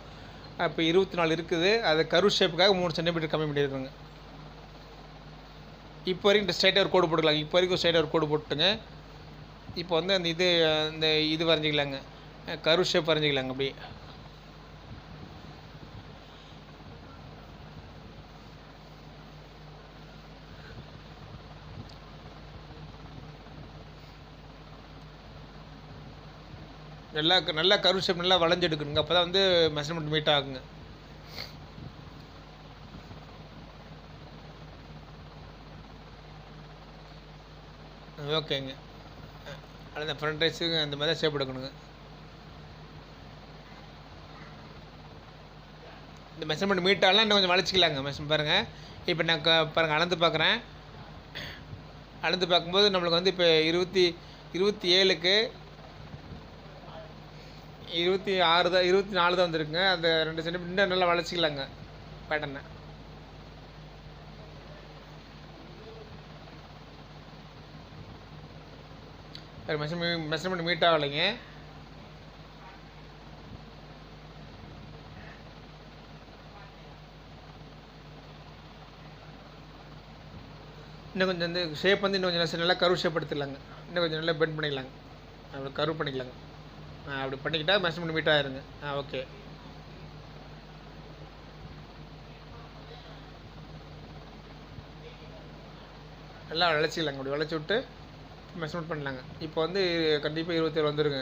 இப்போ 24 இருக்குது. அது கர்வ் ஷேப்புக்காக 3 சென்டிமீட்டர் கம்மி பண்ணியிருக்கோங்க. இப்போ வரைக்கும் ஸ்ட்ரைட்டாக ஒரு கோடு போட்டுக்கலாம். இப்போ வரைக்கும் ஸ்ட்ரைட்டாக ஒரு கோடு போட்டுங்க. இப்போ வந்து அந்த இது வரைஞ்சிக்கலாங்க, கர்வ் ஷேப் வரைஞ்சிக்கலாங்க. அப்படி நல்லா கர்வ் ஷேப் நல்லா வளைஞ்சு எடுக்கணுங்க. அப்போ தான் வந்து மெஷர்மெண்ட் மீட் ஆகுங்க. ஓகேங்க, அந்த ஃப்ரண்ட் ரைஸுக்கு அந்த மாதிரி தான் ஷேப் எடுக்கணுங்க. இந்த மெஷர்மெண்ட் மீட் ஆகலாம், இன்னும் கொஞ்சம் வளைச்சிக்கலாங்க. மெஷர் பாருங்கள், இப்போ நான் பாருங்கள் அளந்து பார்க்குறேன். அளந்து பார்க்கும்போது நம்மளுக்கு வந்து இப்போ 27க்கு 26 தான், 24 தான் வந்துருக்குங்க. அந்த 2 சென்டிமீட்டர் இன்னும் நல்லா வளைச்சிக்கலாங்க பேட்டர்னை. மெஷர்மெண்ட் மீட் ஆகலைங்க. இன்னும் கொஞ்சம் வந்து ஷேப் வந்து இன்னும் கொஞ்சம் நல்லா கர்வ் ஷேப் எடுத்துக்கலாங்க. இன்னும் கொஞ்சம் நல்லா பெண்ட் பண்ணிக்கலாங்க. அப்படி கர்வ் பண்ணிக்கலாங்க. அப்படி பண்ணிக்கிட்டா மெஷர்மெண்ட் மீட் ஆயிருங்க. ஓகே. நல்லா வளைச்சிக்கலாங்க. அப்படி வளைச்சி விட்டு மெஷர்மெண்ட் பண்ணலாங்க. இப்போ வந்து கண்டிப்பாக 27 வந்துருங்க.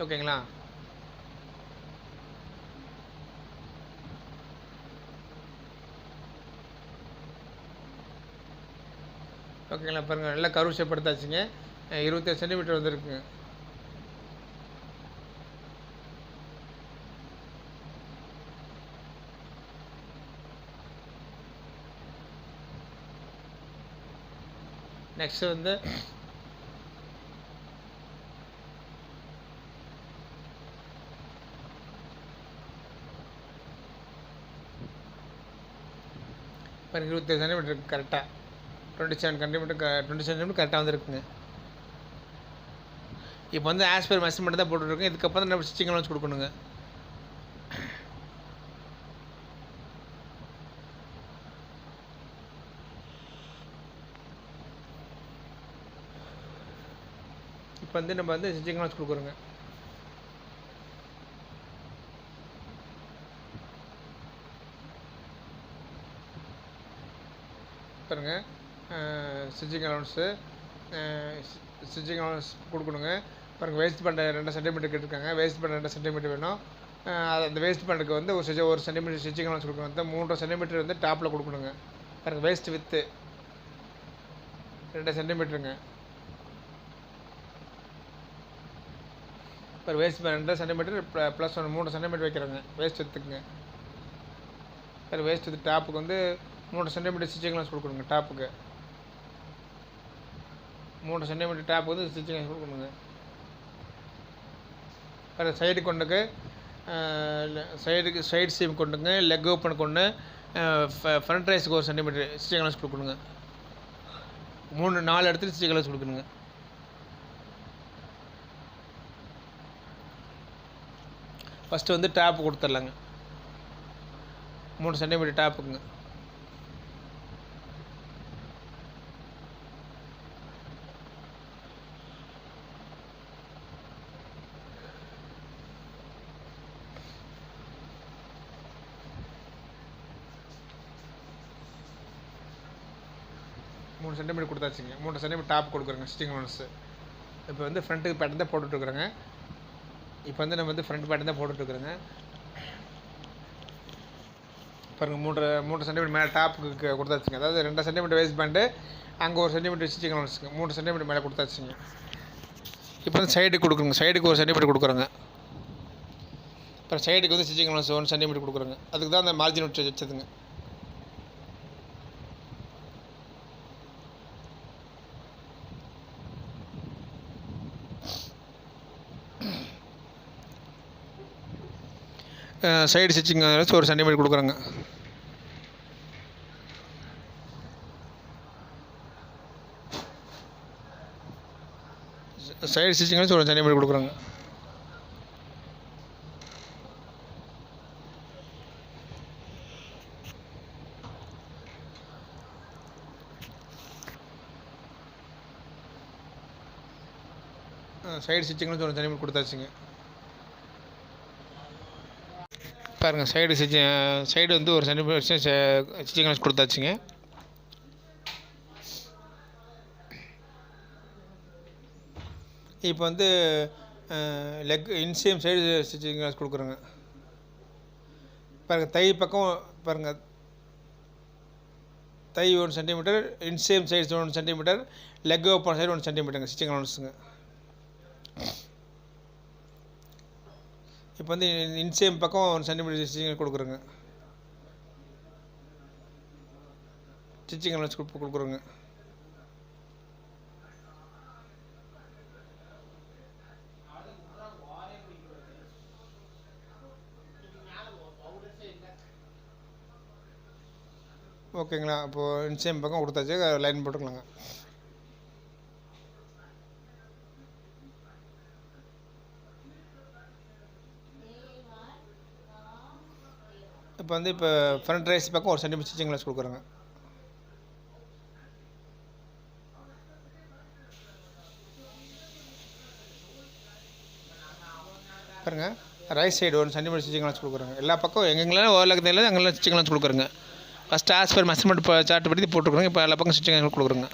ஓகேங்களா? ஓகேங்களா? பாருங்கள், நல்லா கர்வ் ஷேப் எடுத்தாச்சுங்க. 27 சென்டிமீட்டர் வந்துருக்குங்க. நெக்ஸ்ட்டு வந்து பாருங்கள், 27 சென்டிமீட்டர் கரெக்டாக 27 சென்டிமீட்டர் கரெக்டாக வந்துருக்குங்க. இப்போ வந்து ஆஸ் பர் மெஷர்மெண்ட் தான் போட்டுருக்கோங்க. இதுக்கப்புறம் தான் நம்ம ஸ்டிச்சிங் அலோன்ஸ் கொடுக்கணுங்க. இப்போ வந்து நம்ம வந்து ஸ்டிச்சிங் அலோன்ஸ் கொடுக்குறோங்க. பாருங்கள், ஸ்டிச்சிங் அலோன்ஸ் கொடுக்கணுங்க. பாருங்கள், வேஸ்ட் பேண்ட் 2 சென்டிமீட்டர் கேட்டிருக்காங்க. வேஸ்ட் பேண்ட் 2 சென்டிமீட்டர் வேணும். அந்த வேஸ்ட் பேண்டுக்கு வந்து ஒரு சென்டிமீட்டர் ஸ்டிச்சிங் அலோன்ஸ் கொடுக்கணும். அந்த 3 சென்டிமீட்டர் வந்து டாப்பில் கொடுக்கணுங்க. பாருங்கள், வேஸ்ட் வித்து 2 சென்டிமீட்டருங்க. இப்போ waist band 2 centimetre plus 3 centimetre வைக்கிறோங்க வேஸ்ட் வித்துக்குங்க. சார் வேஸ்ட் வித்து டாப்புக்கு வந்து 3 சென்டிமீட்டர் ஸ்டிச்சிங் அலோன்ஸ் கொடுக்கணுங்க. டாப்புக்கு 3 சென்டிமீட்டர் டாப் வந்து ஸ்டிச்சிங் அலோன்ஸ் கொடுக்கணுங்க. அப்புறம் சைடு கொண்டுக்கு சைடு சீம் கொண்டுங்க, லெக் ஓப்பன் கொண்டு ஃப்ரண்ட் ரைஸுக்கு 1 சென்டிமீட்டர் ஸ்டிச்சிங் அலோன்ஸ் கொடுக்கணுங்க. 4 இடத்துல ஸ்டிச்சிங் அலோன்ஸ் கொடுக்கணுங்க. ஃபஸ்ட்டு வந்து டாப் கொடுத்துர்லாங்க. 3 சென்டிமீட்டர் டாப்புக்குங்க. மூணு சென்டிமீட்டர் கொடுத்தாச்சுங்க. 3 சென்டிமீட்டர் டாப் கொடுக்குறேங்க ஸ்டிச்சிங் அலவன்ஸு. இப்போ வந்து ஃப்ரண்ட்டுக்கு பேட்டர்ன் தான் போட்டுட்ருக்குறேங்க. இப்போ வந்து நம்ம வந்து ஃப்ரண்ட் பேட்டர்ன் தான் போட்டுட்ருக்குறேங்க. பாருங்கள், 3 சென்டிமீட்டர் மேலே டாப்புக்கு கொடுத்தாச்சுங்க. அதாவது 2 சென்டிமீட்டர் வேஸ்ட் பேண்டு, அங்கே 1 சென்டிமீட்டர் ஸ்டிச்சிங் அலவன்ஸுங்க. 3 சென்டிமீட்டர் மேலே கொடுத்தாச்சுங்க. இப்போ வந்து சைடுக்கு கொடுக்குறோங்க. சைடுக்கு 1 சென்டிமீட்டர் கொடுக்குறோங்க. அப்புறம் சைடுக்கு வந்து ஸ்டிச்சிங் அலவன்ஸ் 1 சென்டிமீட்டர் கொடுக்குறோங்க. அதுக்கு தான் அந்த மார்ஜின் விட்டு வச்சதுங்க. சைடு ஸ்டிச்சிங் 1 சென்டிமீட்டர் கொடுக்குறோங்க. சைடு ஸ்டிச்சிங் 1 சென்டிமீட்டர் கொடுக்குறோங்க. சைடு ஸ்டிச்சிங் 1 சென்டிமீட்டர் கொடுத்தாச்சுங்க. பாருங்கள், சைடு வந்து 1 சென்டிமீட்டர் ஸ்டிச்சிங் அலவன்ஸ் கொடுத்தாச்சுங்க. இப்போ வந்து leg inseam side stitching allowance கொடுக்குறோங்க. பாருங்கள், தை பக்கம் பாருங்கள், thigh 1 centimetre, inseam side 1 centimetre, leg open side 1 சென்டிமீட்டருங்க ஸ்டிச்சிங் அலவன்ஸுங்க. இப்போ வந்து இன்சேம் பக்கம் 1 சென்டிமீட்டர் ஸ்டிச்சிங் கொடுக்குறோங்க. ஸ்டிச்சிங் அலவன்ஸ் கொடுக்குறோங்க. ஓகேங்களா? அப்போது இன்சேம் பக்கம் கொடுத்தாச்சு, லைன் போட்டுக்கலாங்க. இப்போ வந்து ஃப்ரண்ட் ரைஸ் பக்கம் 1 சென்டிமீட்டர் ஸ்டிச்சிங் அலவன்ஸ் கொடுக்குறோங்க. பாருங்கள், right side 1 centimetre stitching allowance கொடுக்குறோங்க. எல்லா பக்கம் எங்கெங்கெல்லாம் ஓரளவுக்கு தெரியல அங்கெல்லாம் ஸ்டிச்சிங் அலவன்ஸ் கொடுக்குறோங்க. First as per measurement chart படி போட்டுருக்குறோங்க. இப்போ எல்லா பக்கம் ஸ்டிச்சிங் அலவன்ஸ் கொடுக்குறோங்க.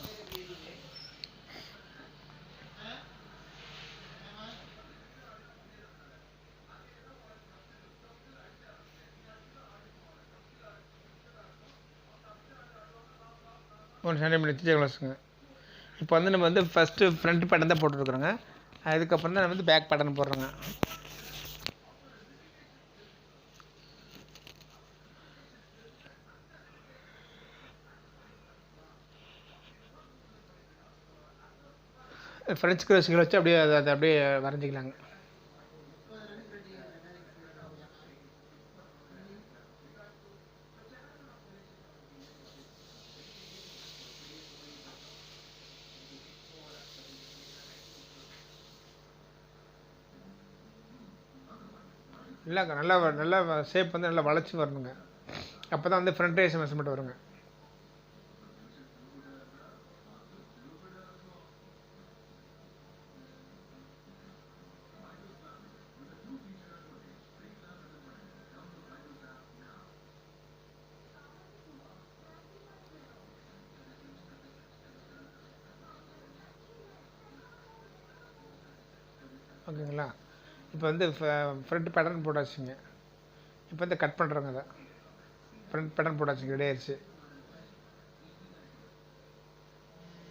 ஒன் சென்டிமீட்டர் ஸ்டிச்சிங் அலவன்ஸுங்க. இப்போ வந்து நம்ம வந்து ஃபஸ்ட்டு ஃப்ரண்ட் பேட்டர்ன் தான் போட்டுருக்குறோங்க. அதுக்கப்புறம் தான் நம்ம வந்து பேக் பேட்டர்ன் போடுறோங்க. ஃப்ரெஞ்ச் க்ரோஸுகளை வச்சு அப்படியே அதை அப்படியே வரைஞ்சிக்கலாங்க. இல்லைங்க, நல்லா ஷேப் வந்து நல்லா வளைச்சி வரணுங்க. அப்போ தான் வந்து ஃப்ரண்ட் ரேஸ் மெஷர்மெண்ட் வருங்க. ஓகேங்களா? இப்போ வந்து ஃப்ரண்ட் பேட்டர்ன் போட்டாச்சுங்க. இப்போ வந்து கட் பண்ணுறோங்க. அதை ஃப்ரண்ட் பேட்டர்ன் போட்டாச்சுங்க, ரெடி ஆயிடுச்சு.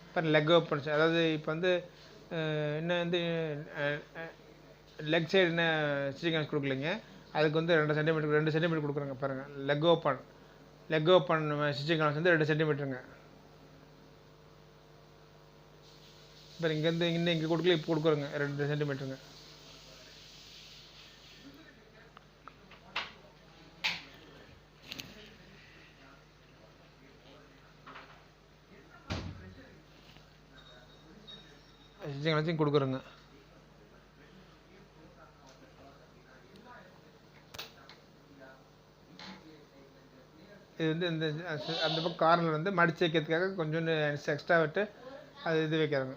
இப்போ லெக் ஓப்பன், அதாவது இப்போ வந்து இன்னும் வந்து லெக் சைடு என்ன ஸ்டிச்சிங் அலவன்ஸ் கொடுக்கலைங்க. அதுக்கு வந்து 2 சென்டிமீட்டர் கொடுக்குறோங்க. பாருங்கள், லெக் ஓப்பன் ஸ்டிச்சிங் அலவன்ஸ் வந்து 2 சென்டிமீட்டருங்க. இப்போ இங்கேருந்து இங்கே கொடுக்கல, இப்போ கொடுக்குறோங்க 2 சென்டிமீட்டருங்க. ஸ்டிச்சிங் அலவன்ஸையும் கொடுக்குறோங்க. இது வந்து இந்த அந்த பக்கம் கார்னர் வந்து மடிச்சு வைக்கிறதுக்காக கொஞ்சோண்டு எக்ஸ்ட்ரா விட்டு அது இது வைக்கிறாங்க.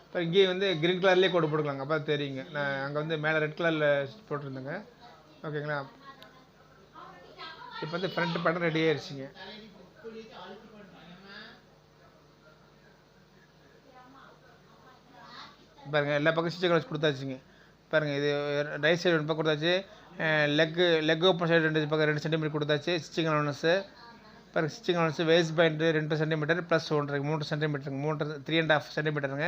இப்போ இங்கேயும் வந்து க்ரீன் கலர்லேயே கோடு போட்டுக்கலாங்க, அப்போ தெரியுங்க. நான் அங்கே வந்து மேலே ரெட் கலரில் போட்டிருந்தேங்க. ஓகேங்களா? இப்போ வந்து ஃப்ரண்ட் படம் ரெடி ஆயிடுச்சுங்க. பாருங்கள் எல்லா பக்கம் ஸ்டிச்சிங் வச்சு கொடுத்தாச்சுங்க. பாருங்கள் இது ரைட் சைடு 1 பக்கம் கொடுத்தாச்சு, லெக் ஓப்பன் சைடு 2 சென்டிமீட்டர் கொடுத்தாச்சு ஸ்டிச்சிங் அலவன்ஸு. பாருங்கள் stitching allowance waist point 2 centimetre plus 3 சென்டிமீட்டருங்க, 3.5 சென்டிமீட்டருங்க,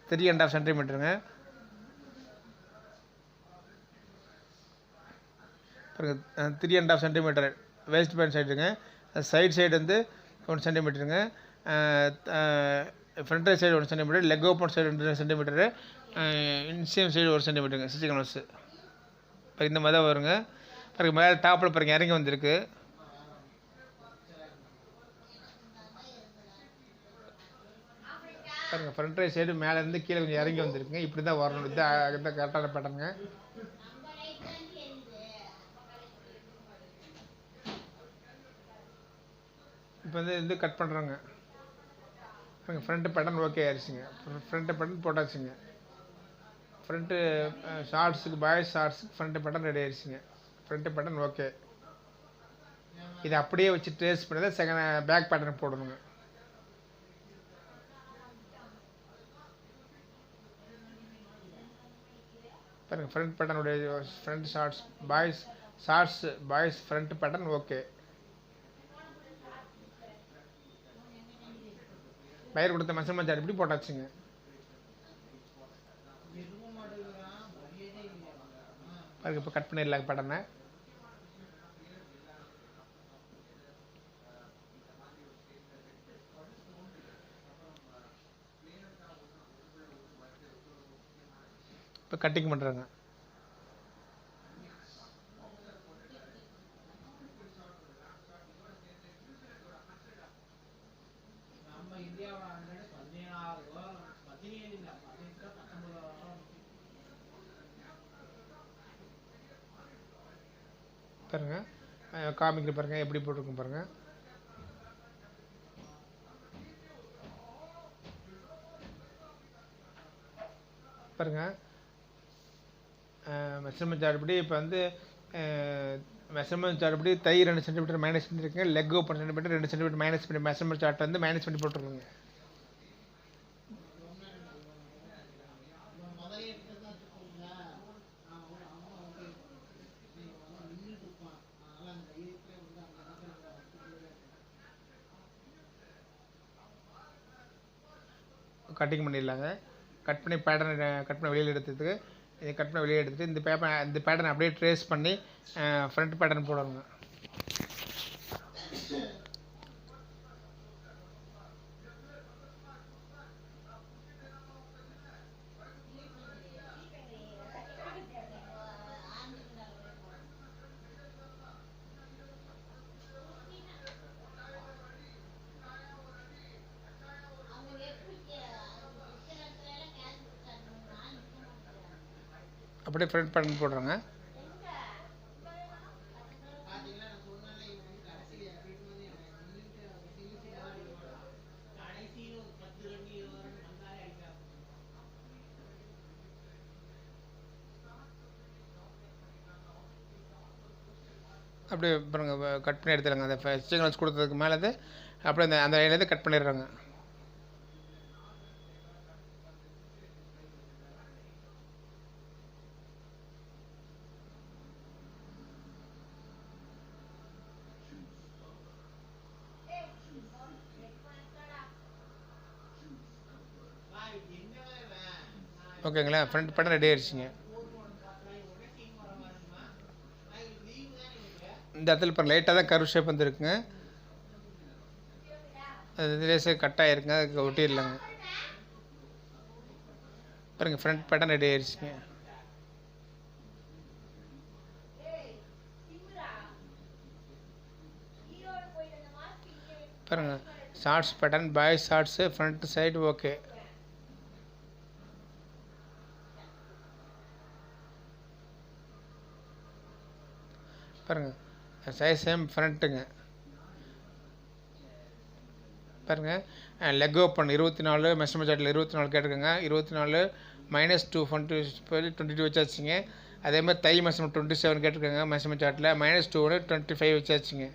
3.5 சென்டிமீட்டருங்க. பாருங்கள் 3.5 சென்டிமீட்டர் வேஸ்ட் பாயிண்ட் சைடுங்க. சைடு வந்து 1 சென்டிமீட்டருங்க, front side 1 centimetre, leg open side 2 centimetre, inseam side 1 சென்டிமீட்டருங்க ஸ்டிச்சிங் அலவன்ஸு. இப்போ இந்த மாதிரி தான் வருங்க. பாருங்கள் மேலே டாப்பில் பாருங்கள் இறங்கி வந்திருக்கு. பாருங்கள் ஃப்ரண்ட் ரைட் சைடு மேலேருந்து கீழே கொஞ்சம் இறங்கி வந்திருக்குங்க. இப்படி தான் வரணும். இதுதான் கரெக்டான பேட்டர்னுங்க. இப்போ வந்து இது கட் பண்ணுறோங்க. ஃப்ரண்ட்டு பேட்டர்ன் ஓகே ஆயிடுச்சுங்க. ஃப்ரண்ட்டு பேட்டர்ன் போட்டாச்சுங்க. ஃப்ரண்ட்டு ஷார்ட்ஸுக்கு பாய்ஸ் ஷார்ட்ஸுக்கு ஃப்ரண்ட்டு பேட்டர்ன் ரெடி ஆயிடுச்சுங்க. Front pattern okay. இதை அப்படியே வச்சு ட்ரேஸ் பண்ணி தான் பேக் பேட்டர்ன் போடணுங்க. பாருங்கள் ஃப்ரண்ட் பேட்டர்னுடைய front shorts boys front pattern okay. Buyer கொடுத்த மெஷர்மெண்ட் சார்ட் இப்படி போட்டாச்சுங்க. பாருங்க இப்போ கட் பண்ணிடலாங்க பேட்டர்னை. இப்போ கட்டிங் பண்ணுறாங்க. பாருங்கள் காமிக்கிற பாருங்கள் எப்படி போட்டிருக்கும் பாருங்கள். பாருங்கள் மெஷர்மெண்ட் சார்ட் படி இப்போ வந்து மெஷர்மெண்ட் சார்ட் படி தை 2 சென்டிமீட்டர் மைனஸ் பண்ணியிருக்குங்க, leg open centimetre 2 centimetre minus பண்ணி மெஷர்மெண்ட் சார்ட் வந்து மைனஸ் பண்ணி போட்டுருக்குங்க. கட்டிங் பண்ணிடலாங்க. கட் பண்ணி பேட்டர்ன் வெளியில் எடுத்துட்டு இந்த பேட்டர்ன் அப்படியே ட்ரேஸ் பண்ணி ஃப்ரண்ட் பேட்டர்ன் போடணுங்க. அப்படியே ஃப்ரண்ட் பேட்டர்ன் போடுறோங்க. அப்படியே பாருங்க கட் பண்ணி எடுத்துடுங்க. அந்த சிக்னல்ஸ் கொடுத்ததுக்கு மேலே அப்படியே அந்த லைன்லேருந்து கட் பண்ணிடுறாங்க. ஓகேங்களா? ஃப்ரண்ட் பேட்டர்ன் ரெடி ஆயிடுச்சுங்க. இந்த இடத்துல இப்போ லைட்டாக தான் கர்வ் ஷேப் வந்துருக்குங்க. அது லேசாக கட் ஆகிருக்குங்க, அதுக்கு ஒட்டிடலாங்க. பாருங்கள் ஃப்ரண்ட் பேட்டர்ன் ரெடி ஆயிடுச்சுங்க. பாருங்கள் shorts pattern boys shorts front side okay. பாருங்கள் சைஸ் சேம் ஃப்ரண்ட்டுங்க. பாருங்கள், லெக் ஓப்பன் 24 மெஷர்மெண்ட் சார்ட்டில் 24 கேட்டிருக்கேங்க. 24 -2 22 வச்சாச்சுங்க. அதே மாதிரி தை மெஷர்மெண்ட் 27 கேட்டிருக்கேங்க மெஷர்மெண்ட் சார்ட்டில். -2 25 வச்சாச்சுங்க.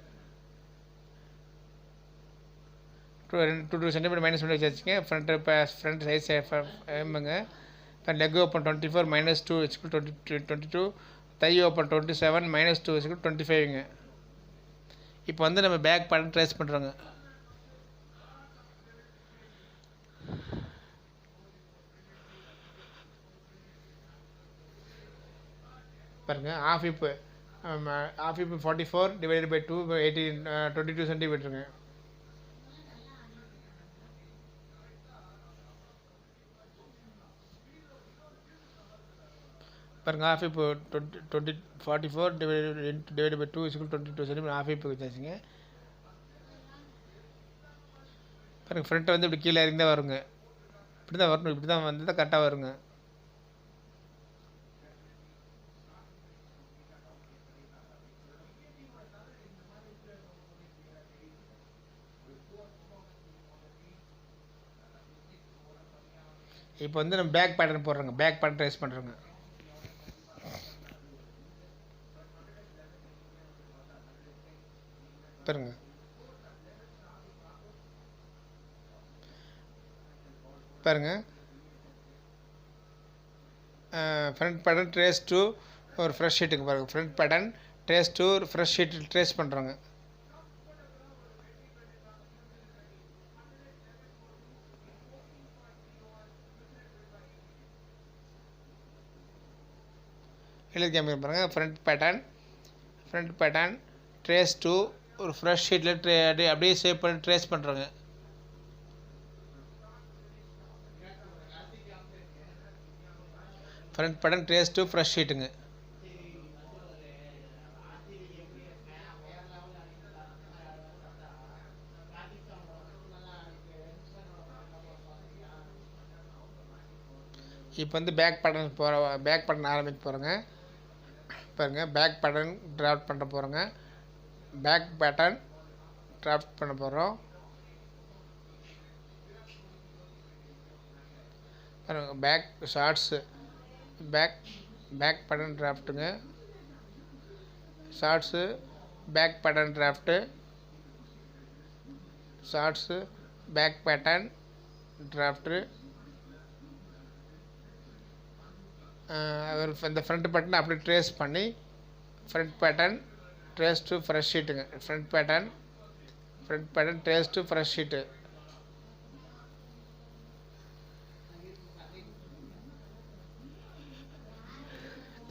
2 சென்டிமீட்டர் மைனஸ் பண்ணி வச்சாச்சுங்க. ஃப்ரண்ட் சைஸ் எம்முங்க. இப்போ லெக் ஓப்பன் 24 -2 22, தை ஓப்பன் 27 -2 25ங்க. இப்போ வந்து நம்ம பேக் பேட்டர்ன் ட்ரேஸ் பண்ணுறோங்க. பாருங்கள், ஆஃப் ஹிப்பு 44 டிவைடட் பை 2 22 சென்டிமீட்டருங்க. பாருங்கள், half hip 44 divided by 2 22 centimetre half hip வச்சாச்சுங்க. பாருங்கள், ஃப்ரண்ட்டை வந்து இப்படி கீழே இறங்கி தான் வருங்க. இப்படி தான் வரணும், இப்படி தான் வந்து தான் கரெக்டாக வருங்க. இப்போ வந்து நம்ம பேக் பேட்டர்ன் போடுறோங்க. பேக் பேட்டர்ன் ட்ரேஸ் பண்ணுறோங்க. பாருங்க, பாருங்கள், ஃப்ரண்ட் பேட்டர்ன் ட்ரேஸ் டு ஒரு ஃப்ரெஷ் ஷீட்டுக்கு பாருங்கள். ஃப்ரண்ட் பேட்டர்ன் ட்ரேஸ் டு ஒரு ஃப்ரெஷ் ஷீட்டில் ட்ரேஸ் பண்ணுறோங்க. எழுதி காமிக்க பாருங்கள். ஃப்ரண்ட் பேட்டர்ன் ட்ரேஸ் டு ஒரு ஃப்ரெஷ் ஷீட்டில் அப்படியே சேவ் பண்ணி ட்ரேஸ் பண்ணுறோங்க. Front pattern trace to fresh ஷீட்டுங்க. இப்போ வந்து பேக் பேட்டர்ன் ஆரம்பிக்க போகிறோங்க. பாருங்கள், பேக் பேட்டர்ன் டிராஃப்ட் பண்ண போகிறோங்க. பேக் பேட்டர்ன் டிராஃப்ட் பண்ண போகிறோம். பாருங்கள், பேக் ஷார்ட்ஸு பேக் பேட்டர்ன் டிராஃப்ட்டுங்க. Shorts back pattern draft. Shorts back pattern draft. இந்த ஃப்ரண்ட் பேட்டர்ன் அப்படி ட்ரேஸ் பண்ணி front pattern trace to fresh ஷீட்டுங்க. Front pattern trace to fresh sheet.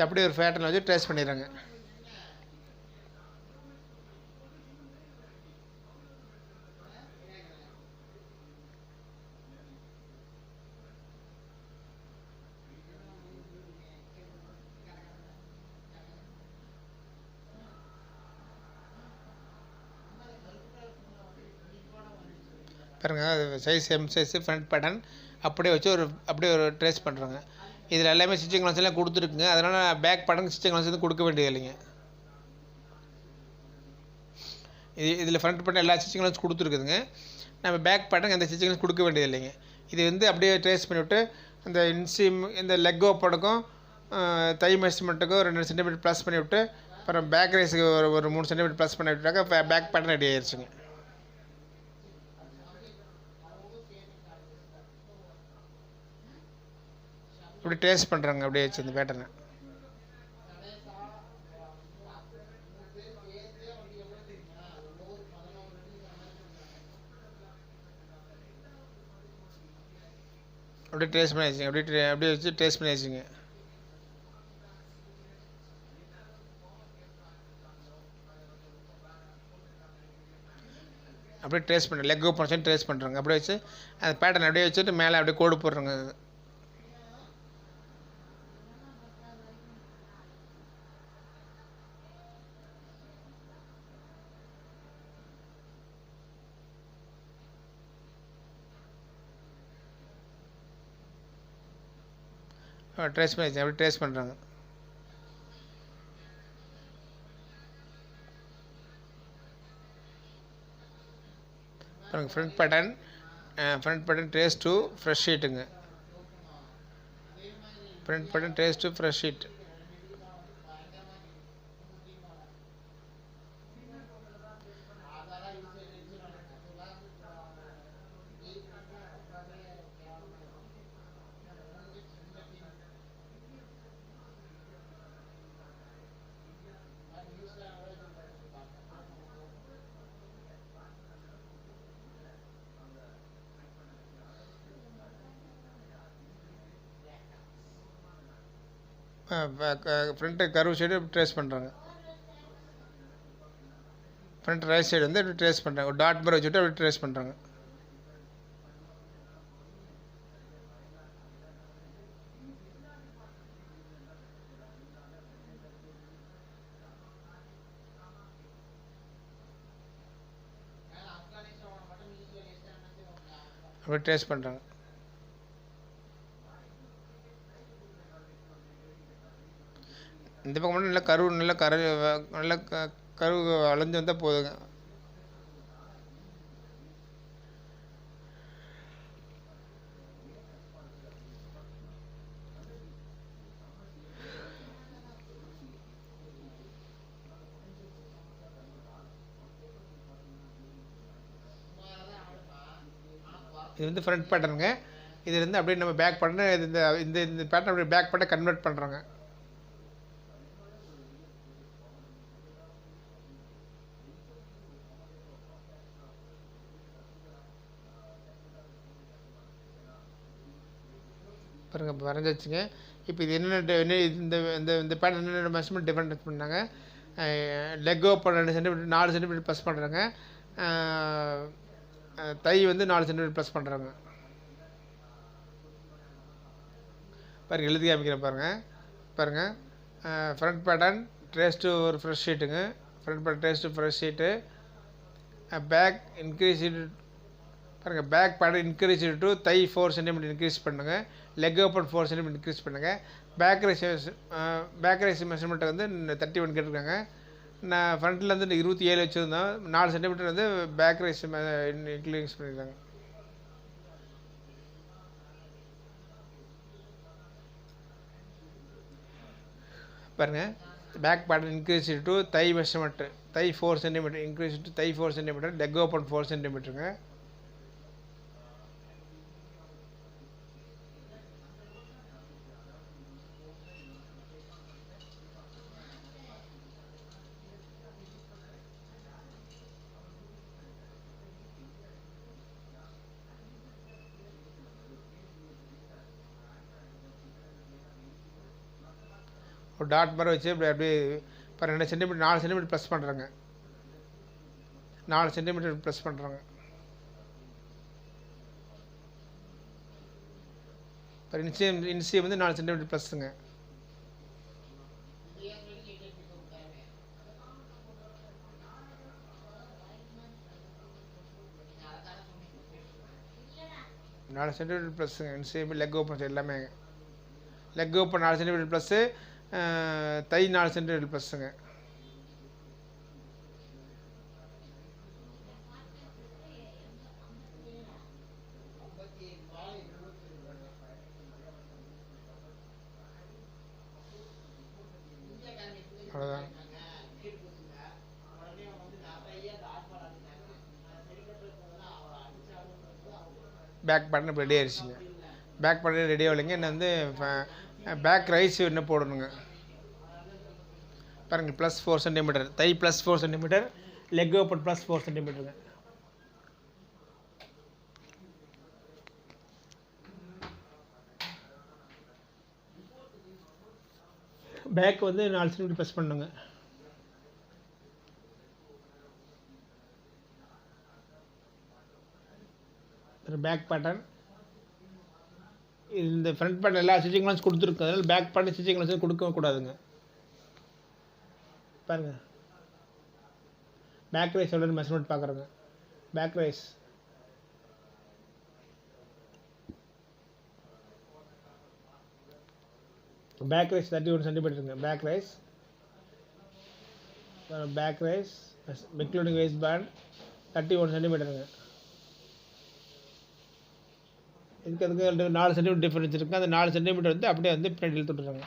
அப்படியே ஒரு பேட்டர்ன் வச்சு ட்ரேஸ் பண்ணிடுறாங்க. பாருங்கள், size M size front pattern அப்படியே வச்சு அப்படியே ஒரு ட்ரேஸ் பண்ணுறோங்க. இதில் எல்லாமே ஸ்டிச்சிங் லென்ஸ் எல்லாம் கொடுத்துருக்குங்க. அதனால் பேக் பேட்டர்ன் ஸ்டிச்சிங் லென்ஸ் எதுவும் கொடுக்க வேண்டியது இல்லைங்க. இதில் ஃப்ரண்ட் பேட்டர்ன் எல்லா ஸ்டிச்சிங் லென்ஸ் கொடுத்துருக்குதுங்க. நம்ம பேக் பேட்டர்ன் எந்த ஸ்டிச்சிங் லென்ஸ் கொடுக்க வேண்டியது இல்லைங்க. இது வந்து அப்படியே ட்ரேஸ் பண்ணிவிட்டு இந்த இந்த லெக் ஓப்பனுக்கும் தை மெஷர்மெண்ட்டுக்கும் 2 சென்டிமீட்டர் ப்ளஸ் பண்ணிவிட்டு அப்புறம் பேக் ரைஸுக்கு ஒரு 3 சென்டிமீட்டர் ப்ளஸ் பண்ணி விட்டாக்க பேக் பேட்டர்ன் ரெடி ஆயிடுச்சுங்க. இப்படி ட்ரேஸ் பண்ணுறாங்க அப்படியே வச்சு இந்த பேட்டர்னை. அப்படியே ட்ரேஸ் பண்ணி வச்சுங்க. அப்படியே வச்சு ட்ரேஸ் பண்ணி வச்சுங்க. அப்படியே ட்ரேஸ் பண்ண லெக் ஓப்பன் ட்ரேஸ் பண்ணுறாங்க. அப்படியே வச்சு அந்த பேட்டர்ன் அப்படியே வச்சுட்டு மேலே அப்படியே கோடு போடுறாங்க. ட்ரேஸ் பண்ணி வச்சு அப்படியே ட்ரேஸ் பண்ணுறாங்க. பாருங்கள் front pattern trace to fresh ஷீட்டுங்க. Front pattern trace to fresh sheet. Front curve side trace பண்ணுறாங்க. ஃப்ரண்ட் ரைட் சைடு வந்து அப்படி ட்ரேஸ் பண்ணுறாங்க. ஒரு டாட் மாதிரி வச்சுட்டு அப்படி ட்ரேஸ் பண்ணுறாங்க. அப்படி ட்ரேஸ் பண்ணுறாங்க. இந்த பக்கம் மட்டும் நல்லா கருவு வளைஞ்சு வந்தால் போதுங்க. இது வந்து ஃப்ரண்ட் பேட்டர்னுங்க. இதுலேருந்து அப்படியே நம்ம பேக் பேட்டர்ன் இந்த பேட்டர்ன் அப்படியே பேக் பேட்டர்ன் கன்வெர்ட் பண்ணுறோங்க. பாருங்கள் இப்போ வரைஞ்சாச்சுங்க. இப்போ இது என்ன இந்த இந்த இந்த பேட்டர்ன் என்னென்ன மெஷர்மெண்ட் டிஃப்ரெண்ட் பண்ணாங்க. Leg open 2 centimetre 4 centimetre plus பண்ணுறாங்க. தை வந்து 4 சென்டிமீட்டர் ப்ளஸ் பண்ணுறாங்க. பாருங்கள் எழுதி காமிக்கிறேன் பாருங்கள். ஃப்ரண்ட் பேட்டர்ன் ட்ரேஸ் டு ஒரு ஃப்ரெஷ் ஷீட்டுங்க. Front pattern trace to fresh sheet. Back increase பாருங்கள். Back pattern increase to thigh 4 centimetre increase பண்ணுங்கள். லெக் ஓப்பன் 4 சென்டிமீட்டர் இன்க்ரீஸ் பண்ணுங்கள். பேக் ரைஸ் மெஷர்மெண்ட்டை வந்து 31 கேட்டிருக்காங்க. நான் ஃப்ரண்ட்டில் வந்து 27 வச்சுருந்தோம். 4 சென்டிமீட்டர் வந்து பேக் ரைஸ் இன்க்ரீஸ் பண்ணியிருக்காங்க. பாருங்கள். Back pattern increase to thigh measurement thigh 4 centimetre increase to thigh 4 centimetre. Leg open 4 சென்டிமீட்டருங்க. ஒரு டாட் மாதிரி வச்சு அப்படியே இப்போ 2 சென்டிமீட்டர் 4 சென்டிமீட்டர் ப்ளஸ் பண்ணுறாங்க. 4 சென்டிமீட்டர் ப்ளஸ் பண்ணுறாங்க. இப்போ இன்சியம் வந்து 4 சென்டிமீட்டர் ப்ளஸ்ஸுங்க. நாலு சென்டிமீட்டர் ப்ளஸ்ஸுங்க. இன்சியம் லெக் ஓப்பன் எல்லாமே leg open 4 centimetre plus. Thigh 4 centimetre ப்ளஸ்ஸுங்க. அவ்வளோதான். பேக் பட்டன் இப்போ ரெடி ஆயிடுச்சுங்க. பேக் பட்டன் ரெடி ஆகலைங்க. என்ன வந்து பேக் ரைஸ் என்ன போடணுங்க. பாருங்கள் plus 4 centimetre thigh plus 4 centimetre. Leg open plus 4 சென்டிமீட்டருங்க. பேக் வந்து 4 சென்டிமீட்டர் ப்ளஸ் பண்ணுங்க. பேக் பேட்டர்ன் இந்த ஃப்ரண்ட் பேட்டர்ன் எல்லா ஸ்டிச்சிங் லைன்ஸ் கொடுத்துருக்கு. அதனால் பேக் பேட்டர்ன் ஸ்டிச்சிங் லைன்ஸ் கொடுக்க கூடாதுங்க. பாருங்கள். பேக் ரைஸ் எவ்வளோ மெஷர்மெண்ட் பார்க்குறேங்க. பேக் ரைஸ் பேக் ரைஸ் 31 சென்டிமீட்டருங்க. Back rise including waist band 31 சென்டிமீட்டருங்க. இதுக்கு அதுக்கு 4 சென்டிமீட்டர் டிஃப்ரென்ஸ் இருக்குது. அந்த 4 சென்டிமீட்டர் வந்து அப்படியே வந்து பின்னாடி இழுத்து விட்டுறாங்க.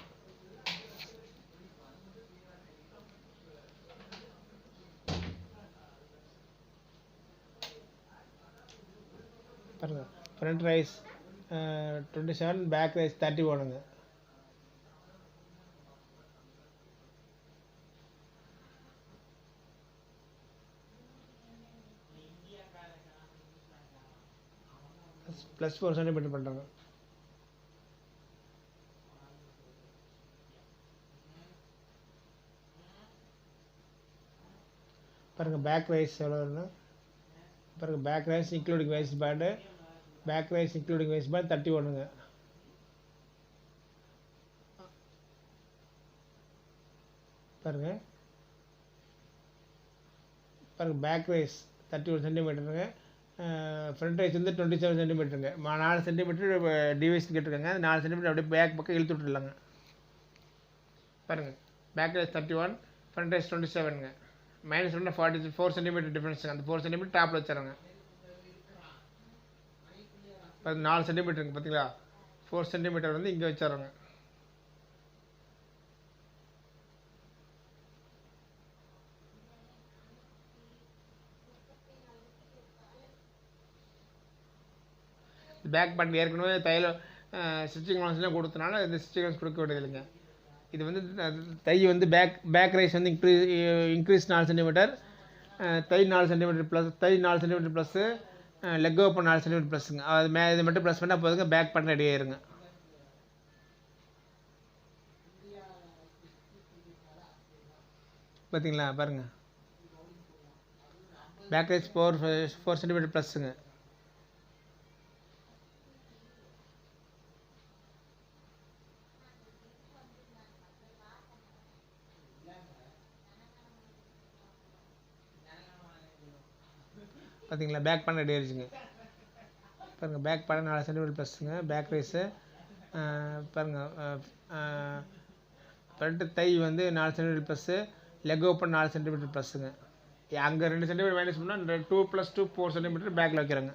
பாருங்கள், ஃப்ரண்ட் ரைஸ் 27, பேக் ரைஸ் 31ங்க. +4 சென்டிமீட்டர் பண்ணுறாங்க. பாருங்கள் பேக் ரைஸ் எவ்வளோன்னு பாருங்கள். Back rise including waist band, back rise including waist band 31ங்க. பாருங்கள் பேக் ரைஸ் 31 சென்டிமீட்டருங்க. ஃப்ரண்ட் ரைஸ் வந்து 27 சென்டிமீட்டருங்க. 4 சென்டிமீட்டர் டிவைஸ் கேட்டிருக்காங்க. அந்த 4 சென்டிமீட்டர் அப்படியே பேக் பக்கம் இழுத்து விட்டுருலாங்க. பாருங்கள் பேக் ரைஸ் 31, ஃப்ரண்ட் ரைஸ் 27ங்க. -1 44 சென்டிமீட்டர் டிஃப்ரென்ஸுங்க. அந்த 4 சென்டிமீட்டர் டாப்பில் வச்சுறாங்க. 4 சென்டிமீட்டருங்க பார்த்தீங்களா. 4 சென்டிமீட்டர் வந்து இங்கே வச்சுறாங்க. பேக் பட்டன் ஏற்கனவே ஸ்டிச்சிங் லோன்ஸ்லாம் கொடுத்தனால இந்த ஸ்டிச்சிங் லோன்ஸ் கொடுக்க வேண்டியது இல்லைங்க. இது வந்து தை வந்து பேக் ரைஸ் வந்து increase 4 centimetre, thigh 4 centimetre plus, thigh 4 centimetre plus, leg open 4 centimetre ப்ளஸ்ஸுங்க. அது இது மட்டும் ப்ளஸ் பண்ணால் போதுங்க, பேக் பட்டன் ரெடி ஆயிருங்க. பார்த்தீங்களா பாருங்கள், பேக் ரைஸ் 4 சென்டிமீட்டர் ப்ளஸ்ஸுங்க. பார்த்தீங்களா பேக் பண்ண ரெடி ஆயிடுச்சுங்க. பாருங்கள் பேக் பண்ண 4 சென்டிமீட்டர் ப்ளஸ்ஸுங்க. பேக் ரைஸு பாருங்கள். ஃப்ரண்ட்டு தை வந்து 4 centimetre plus, leg open 4 centimetre ப்ளஸ்ஸுங்க. அங்கே 2 சென்டிமீட்டர் மைனஸ் பண்ணால் 2 + 2 4 சென்டிமீட்டர் பேக்கில் வைக்கிறாங்க.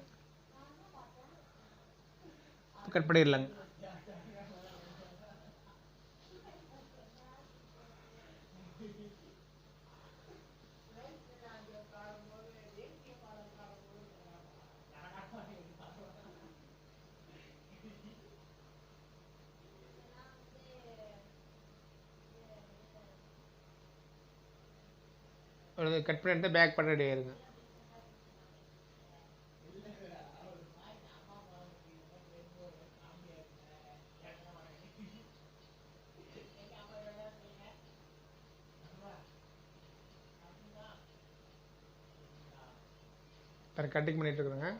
கட் பண்ணிடலாங்க. கட் பண்ணி எடுத்தால் பேக் பண்ண ரெடி ஆயிருங்க. கட்டிங் பண்ணிட்டு இருக்கிறேங்க.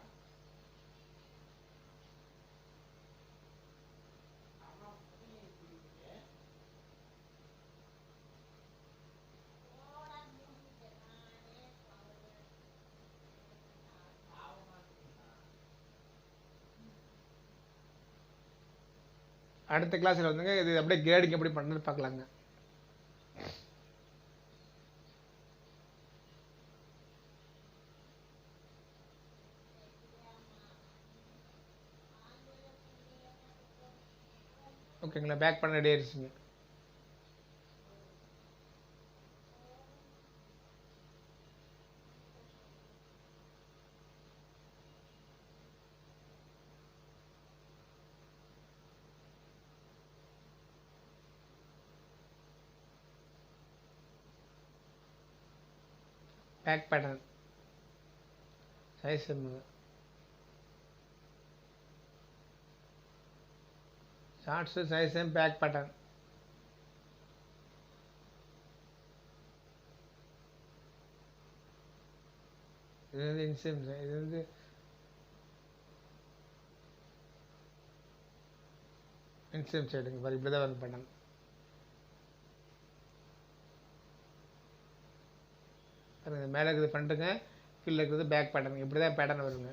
அடுத்த கிளாஸில் வந்துங்க இது அப்படியே கிரேடிங் எப்படி பண்ணுறது பார்க்கலாங்க. ஓகேங்களா, பேக் பண்ண ரெடி ஆயிடுச்சுங்க. பேக் பேட்டர்ன் சைஸ் இருந்தது. Shorts size back pattern. இது வந்து இன்சேம், இது வந்து இன்சேம் சைடுங்க. பாரு இப்படி தான் வந்து பேட்டர்ன். மேலே இருக்குது ஃப்ரண்ட்டுங்க, கீழே இருக்கிறது பேக் பேட்டர்ன். இப்படி தான் பேட்டர்ன் வருங்க.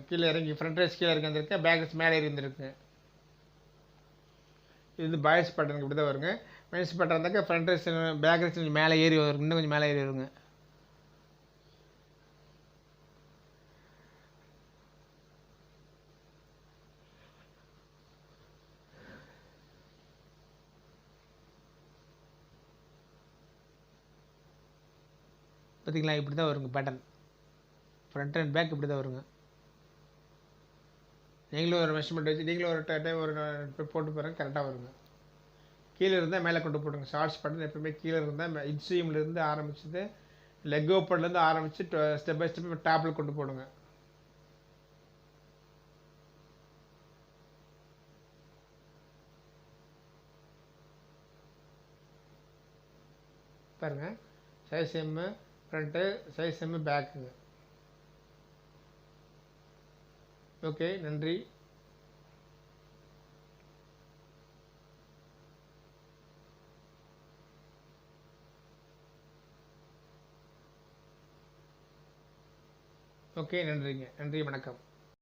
கீழே இறங்கி ஃப்ரண்ட் ரைஸ் கீழே இறங்கி வந்துருக்கேன், பேக் ரைஸ் மேலே ஏறி வந்துருக்குங்க. இது வந்து பாய்ஸ் பேட்டர்னுக்கு இப்படி தான் வருங்க. மென்ஸ் பேட்டர்ன் இருந்தாக்கா ஃப்ரண்ட் ரைஸ் பேக் ரைஸ் கொஞ்சம் மேலே ஏறி வரும், இன்னும் கொஞ்சம் மேலே ஏறி வருங்க. பார்த்தீங்களா, இப்படி தான் வருங்க பேட்டர்ன். ஃப்ரண்ட் அண்ட் பேக் இப்படி தான் வருங்க. நீங்களும் ஒரு மெஷர்மெண்ட் வச்சு நீங்களும் ஒரு டைம் ஒரு போட்டு பாருங்க, கரெக்டாக வருங்க. கீழே இருந்தால் மேலே கொண்டு போடுங்க. ஷார்ட்ஸ் பட்டன் எப்பவுமே கீழே இருந்தால் இன்ஸ்ட்ரீம்லேருந்து ஆரம்பிச்சது லெக் ஓப்பன்லேருந்து ஆரம்பித்து ஸ்டெப் பை ஸ்டெப் டாப்பில் கொண்டு போடுங்க. பாருங்கள், size M front, size M பேக்குங்க. ஓகே, நன்றி. ஓகே, நன்றிங்க. நன்றி, வணக்கம்.